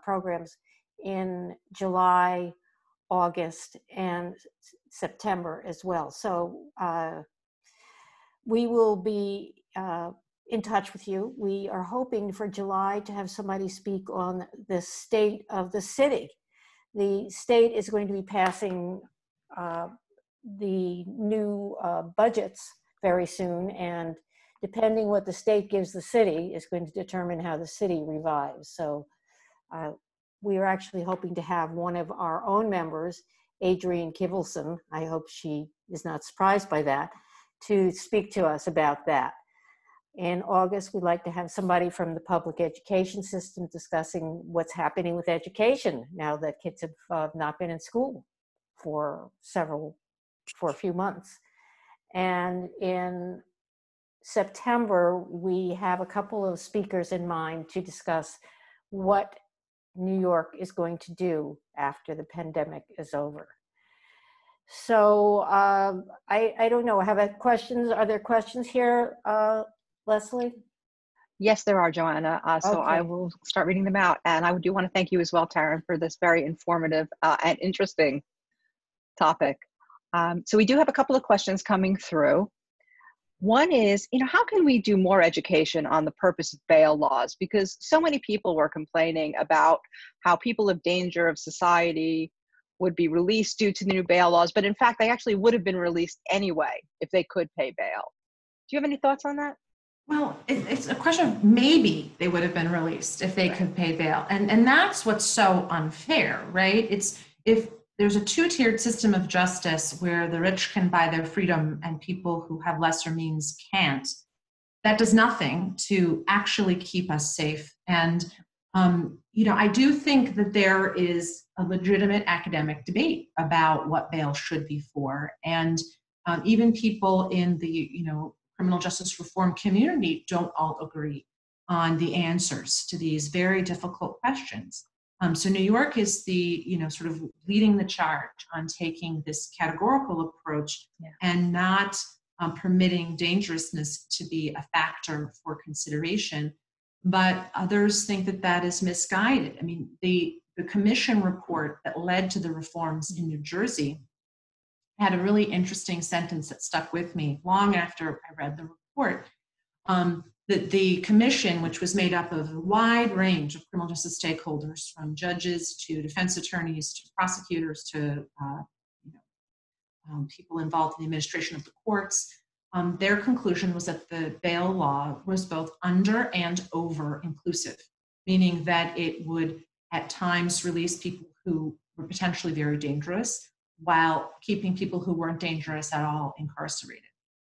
programs in July, August, and September as well. So we will be in touch with you. We are hoping for July to have somebody speak on the state of the city. The state is going to be passing the new budgets very soon, and depending what the state gives the city is going to determine how the city revives. So we are actually hoping to have one of our own members, Adrienne Kivelson, I hope she is not surprised by that, to speak to us about that. In August, we'd like to have somebody from the public education system discussing what's happening with education now that kids have not been in school for a few months. And in September, we have a couple of speakers in mind to discuss what New York is going to do after the pandemic is over. So I don't know, questions? Are there questions here, Leslie? Yes, there are, Joanna. So Okay. I will start reading them out. And I do want to thank you as well, Taryn, for this very informative and interesting topic. So we do have a couple of questions coming through. One is, how can we do more education on the purpose of bail laws? Because so many people were complaining about how people of danger of society would be released due to the new bail laws, but in fact, they actually would have been released anyway if they could pay bail. Do you have any thoughts on that? Well, it's a question of maybe they would have been released if they could pay bail. And that's what's so unfair, right? It's if there's a two-tiered system of justice where the rich can buy their freedom and people who have lesser means can't, that does nothing to actually keep us safe. And, I do think that there is a legitimate academic debate about what bail should be for. And even people in the, criminal justice reform community don't all agree on the answers to these very difficult questions. So New York is the, sort of leading the charge on taking this categorical approach and not permitting dangerousness to be a factor for consideration. But others think that that is misguided. I mean, the commission report that led to the reforms in New Jersey had a really interesting sentence that stuck with me long after I read the report. That the commission, which was made up of a wide range of criminal justice stakeholders, from judges to defense attorneys to prosecutors to people involved in the administration of the courts, their conclusion was that the bail law was both under and over inclusive, meaning that it would at times release people who were potentially very dangerous while keeping people who weren't dangerous at all incarcerated.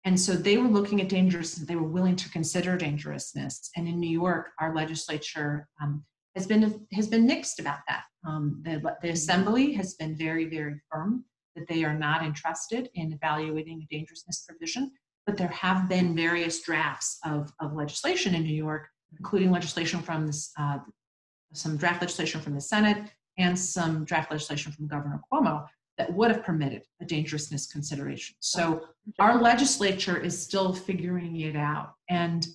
And so they were looking at dangerousness, they were willing to consider dangerousness. And in New York, our legislature has been mixed about that. The Assembly has been very, very firm that they are not interested in evaluating a dangerousness provision, but there have been various drafts of legislation in New York, including legislation from this, some draft legislation from the Senate and some draft legislation from Governor Cuomo that would have permitted a dangerousness consideration. So our legislature is still figuring it out. And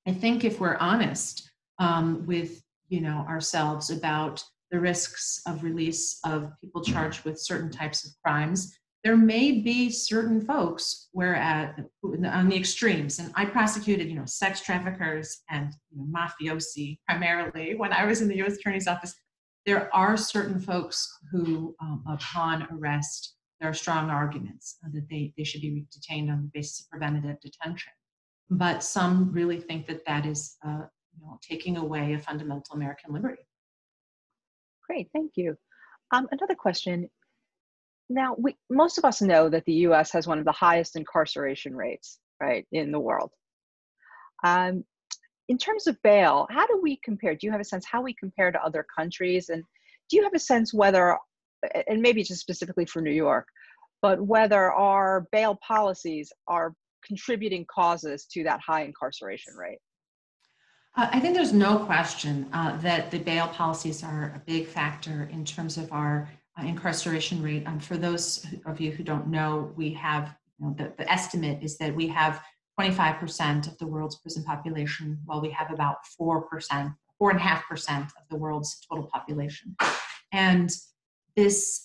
I think if we're honest with ourselves about the risks of release of people charged with certain types of crimes, there may be certain folks where on the extremes, and I prosecuted, sex traffickers and mafiosi primarily when I was in the U.S. Attorney's Office. There are certain folks who, upon arrest, there are strong arguments that they should be detained on the basis of preventative detention. But some really think that that is, taking away a fundamental American liberty. Great, thank you. Another question. Now, most of us know that the U.S. has one of the highest incarceration rates, right, in the world. In terms of bail, how do we compare? Do you have a sense how we compare to other countries? And do you have a sense whether, and maybe just specifically for New York, but whether our bail policies are contributing causes to that high incarceration rate? I think there's no question that the bail policies are a big factor in terms of our incarceration rate. For those of you who don't know, we have, the estimate is that we have 25% of the world's prison population, while we have about 4.5% of the world's total population. And this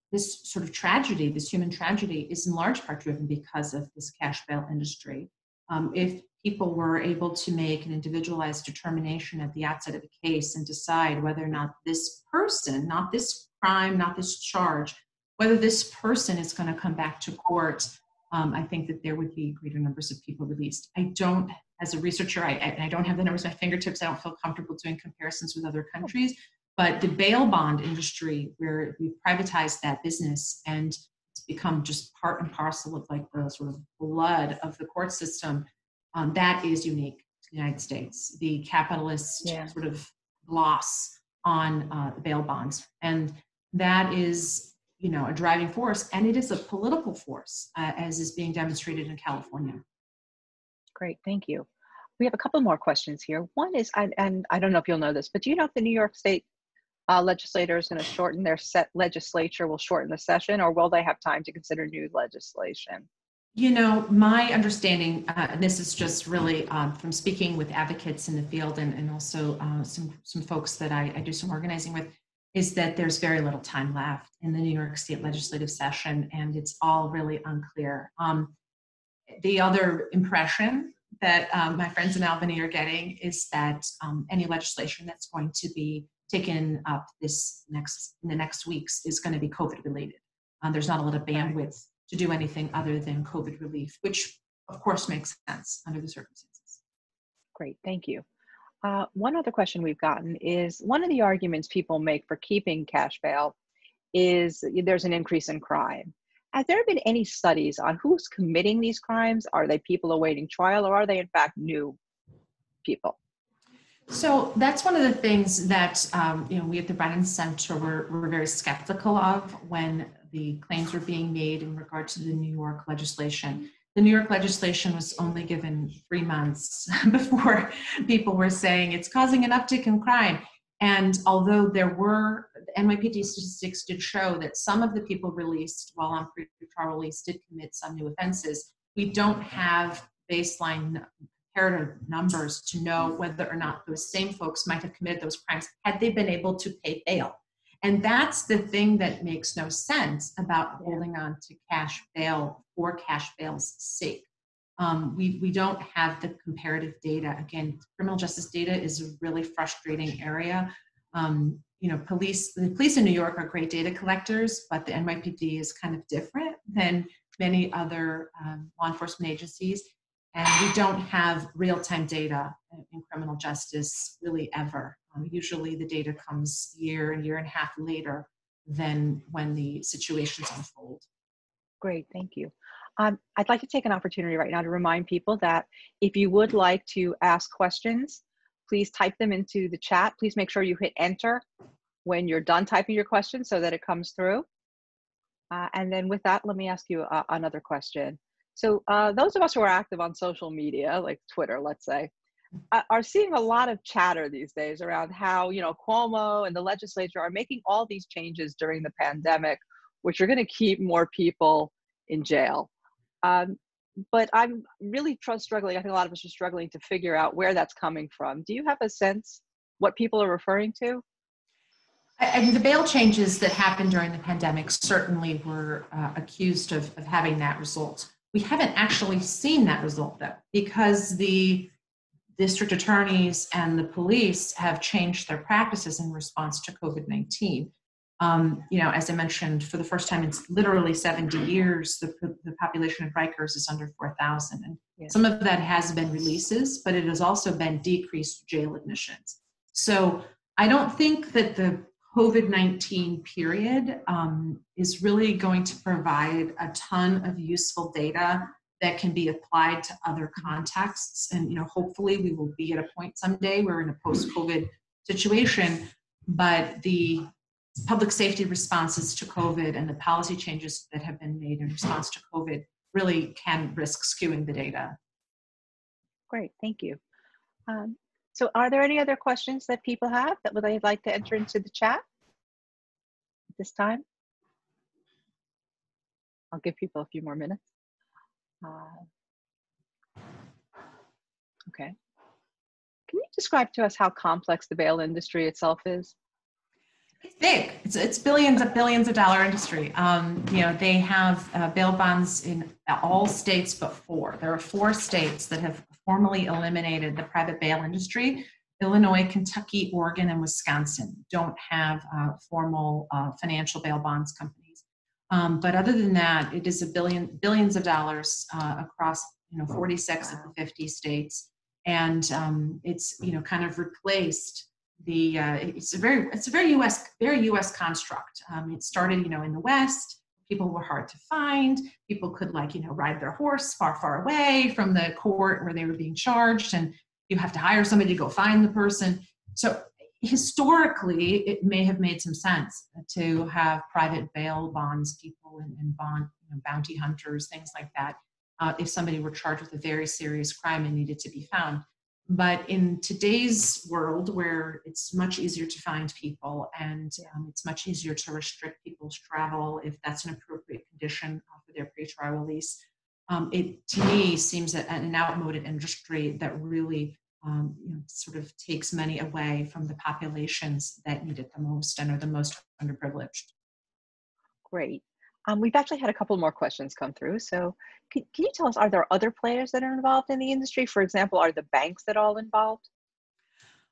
sort of tragedy, this human tragedy, is in large part driven because of this cash bail industry. If people were able to make an individualized determination at the outset of a case and decide whether or not this person, not this crime, not this charge, whether this person is going to come back to court, I think that there would be greater numbers of people released. I don't, as a researcher, I don't have the numbers at my fingertips. I don't feel comfortable doing comparisons with other countries, but the bail bond industry, where we've privatized that business and it's become just part and parcel of like the sort of blood of the court system, that is unique to the United States. The capitalist sort of gloss on bail bonds. And that is, a driving force, and it is a political force, as is being demonstrated in California. Great, thank you. We have a couple more questions here. One is, and I don't know if you'll know this, but do you know if the New York State legislature is going to shorten their legislature, will shorten the session, or will they have time to consider new legislation? My understanding, and this is just really from speaking with advocates in the field and also some folks that I do some organizing with, is that there's very little time left in the New York State legislative session, and it's all really unclear. The other impression that my friends in Albany are getting is that any legislation that's going to be taken up in the next weeks is going to be COVID related. There's not a lot of bandwidth to do anything other than COVID relief, which of course makes sense under the circumstances. Great, thank you. One other question we've gotten is, one of the arguments people make for keeping cash bail is there's an increase in crime. Has there been any studies on who's committing these crimes? Are they people awaiting trial, or are they in fact new people? So that's one of the things that we at the Brennan Center were very skeptical of when the claims were being made in regard to the New York legislation. The New York legislation was only given 3 months before people were saying it's causing an uptick in crime. And although the NYPD statistics did show that some of the people released while on pretrial release did commit some new offenses, we don't have baseline comparative numbers to know whether or not those same folks might have committed those crimes had they been able to pay bail. And that's the thing that makes no sense about holding on to cash bail for cash bail's sake. We don't have the comparative data. Again, criminal justice data is a really frustrating area. The police in New York are great data collectors, but the NYPD is kind of different than many other law enforcement agencies. And we don't have real-time data in criminal justice really ever. Usually the data comes a year and a half later than when the situations unfold. Great, thank you. I'd like to take an opportunity right now to remind people that if you would like to ask questions, please type them into the chat. Please make sure you hit enter when you're done typing your question so that it comes through. And then with that, let me ask you another question. So those of us who are active on social media, like Twitter, let's say, are seeing a lot of chatter these days around how, Cuomo and the legislature are making all these changes during the pandemic, which are going to keep more people in jail. But I'm really struggling. I think a lot of us are struggling to figure out where that's coming from. Do you have a sense what people are referring to? And the bail changes that happened during the pandemic certainly were accused of having that result. We haven't actually seen that result though, because the district attorneys and the police have changed their practices in response to COVID-19. As I mentioned, for the first time in literally 70 years, the population of Rikers is under 4,000. And some of that has been releases, but it has also been decreased jail admissions. So I don't think that the COVID-19 period is really going to provide a ton of useful data that can be applied to other contexts. And, hopefully we will be at a point someday where we're in a post-COVID situation, but the public safety responses to COVID and the policy changes that have been made in response to COVID really can risk skewing the data. Great, thank you. So are there any other questions that people have that they'd like to enter into the chat at this time? I'll give people a few more minutes. Okay. Can you describe to us how complex the bail industry itself is? It's big. It's billions of dollar industry. They have bail bonds in all states but 4. There are 4 states that have formally eliminated the private bail industry. Illinois, Kentucky, Oregon, and Wisconsin don't have formal financial bail bonds companies. But other than that, it is billions of dollars across 46 of the 50 states, and it's kind of replaced the it's a very U.S. construct. It started in the West. People were hard to find. People could ride their horse far away from the court where they were being charged, and you have to hire somebody to go find the person. So historically, it may have made some sense to have private bail bonds people and bond bounty hunters, things like that, if somebody were charged with a very serious crime and needed to be found. But in today's world, where it's much easier to find people and it's much easier to restrict people's travel if that's an appropriate condition for their pretrial release, it to me seems an outmoded industry that really sort of takes money away from the populations that need it the most and are the most underprivileged. Great. We've actually had a couple more questions come through. So can you tell us, are there other players that are involved in the industry? For example, are the banks at all involved?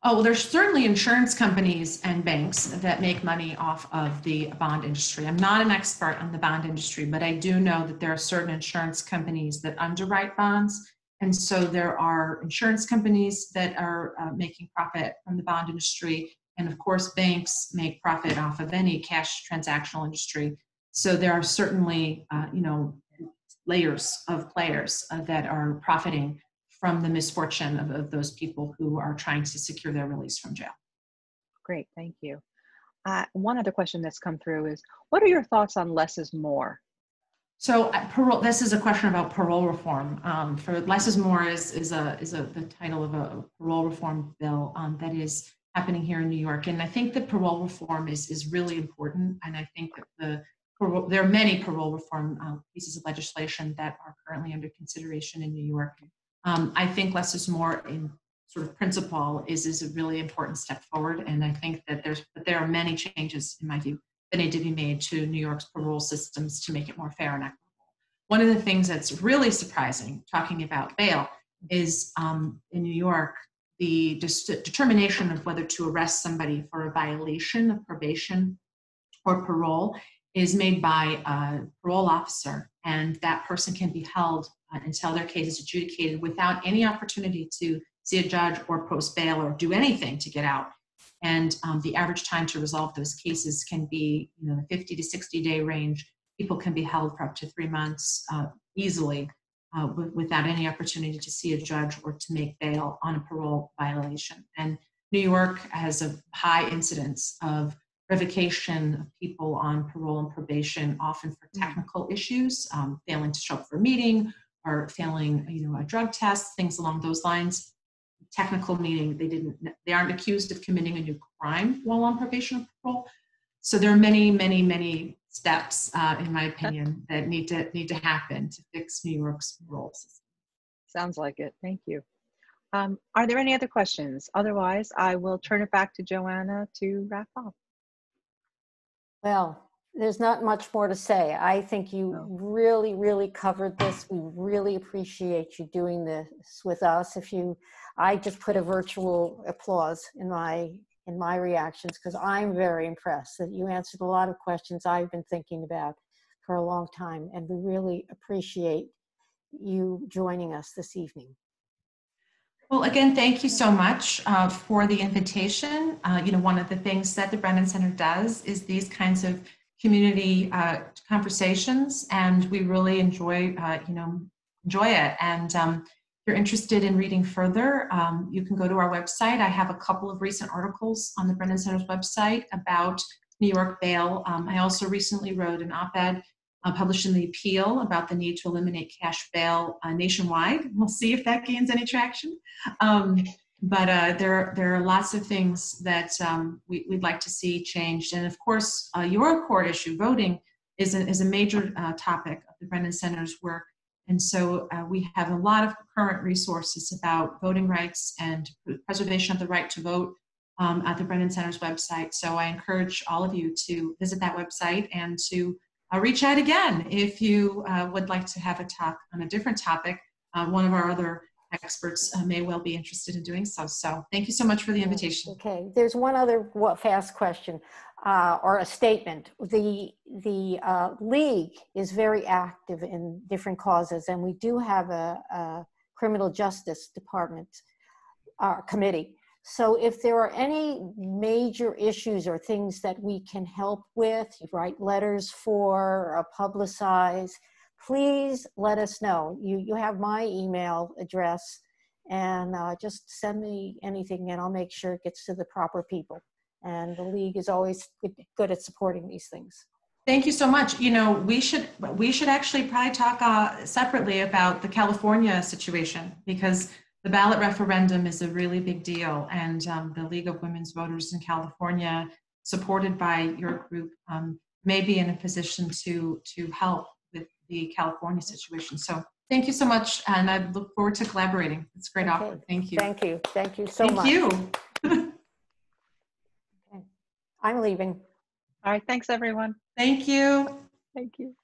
Oh, well, there's certainly insurance companies and banks that make money off of the bond industry. I'm not an expert on the bond industry, but I do know that there are certain insurance companies that underwrite bonds. And so there are insurance companies that are making profit from the bond industry. And of course, banks make profit off of any cash transactional industry. So there are certainly, layers of players that are profiting from the misfortune of those people who are trying to secure their release from jail. Great, thank you. One other question that's come through is, what are your thoughts on less is more? So this is a question about parole reform. For less is more is the title of a parole reform bill that is happening here in New York. And I think that parole reform is really important. And I think that there are many parole reform pieces of legislation that are currently under consideration in New York. I think less is more in sort of principle is a really important step forward. And I think that there are many changes, in my view, that need to be made to New York's parole systems to make it more fair and equitable. One of the things that's really surprising, talking about bail, is in New York, the determination of whether to arrest somebody for a violation of probation or parole is made by a parole officer, and that person can be held until their case is adjudicated without any opportunity to see a judge or post bail or do anything to get out. And the average time to resolve those cases can be the 50 to 60 day range. People can be held for up to 3 months easily without any opportunity to see a judge or to make bail on a parole violation. And New York has a high incidence of revocation of people on parole and probation, often for technical issues, failing to show up for a meeting or failing, a drug test, things along those lines. Technical meaning they aren't accused of committing a new crime while on probation or parole. So there are many steps, in my opinion, that need to happen to fix New York's parole system. Sounds like it. Thank you. Are there any other questions? Otherwise, I will turn it back to Joanna to wrap up. Well, there's not much more to say. I think you really, really covered this. We really appreciate you doing this with us. I just put a virtual applause in my reactions because I'm very impressed that you answered a lot of questions I've been thinking about for a long time, and we really appreciate you joining us this evening. Well, again, thank you so much for the invitation. One of the things that the Brennan Center does is these kinds of community conversations, and we really enjoy it. And if you're interested in reading further, you can go to our website. I have a couple of recent articles on the Brennan Center's website about New York bail. I also recently wrote an op-ed published in the Appeal about the need to eliminate cash bail nationwide. We'll see if that gains any traction. But there are lots of things that we'd like to see changed. And of course, your court issue, voting, is a major topic of the Brennan Center's work. And so we have a lot of current resources about voting rights and preservation of the right to vote at the Brennan Center's website. So I encourage all of you to visit that website and to reach out again if you would like to have a talk on a different topic. One of our other experts may well be interested in doing so. So thank you so much for the invitation. Okay, there's one other fast question or a statement. The League is very active in different causes, and we do have a criminal justice department committee. So if there are any major issues or things that we can help with, you write letters for, or publicize, please let us know. You have my email address, and just send me anything and I'll make sure it gets to the proper people. And the League is always good at supporting these things. Thank you so much. We should actually probably talk separately about the California situation, because the ballot referendum is a really big deal, and the League of Women's Voters in California, supported by your group, may be in a position to help with the California situation. So thank you so much, and I look forward to collaborating. It's a great offer. Thank you. Thank you. Thank you so much. Thank you. Okay. I'm leaving. All right, thanks everyone. Thank you. Thank you.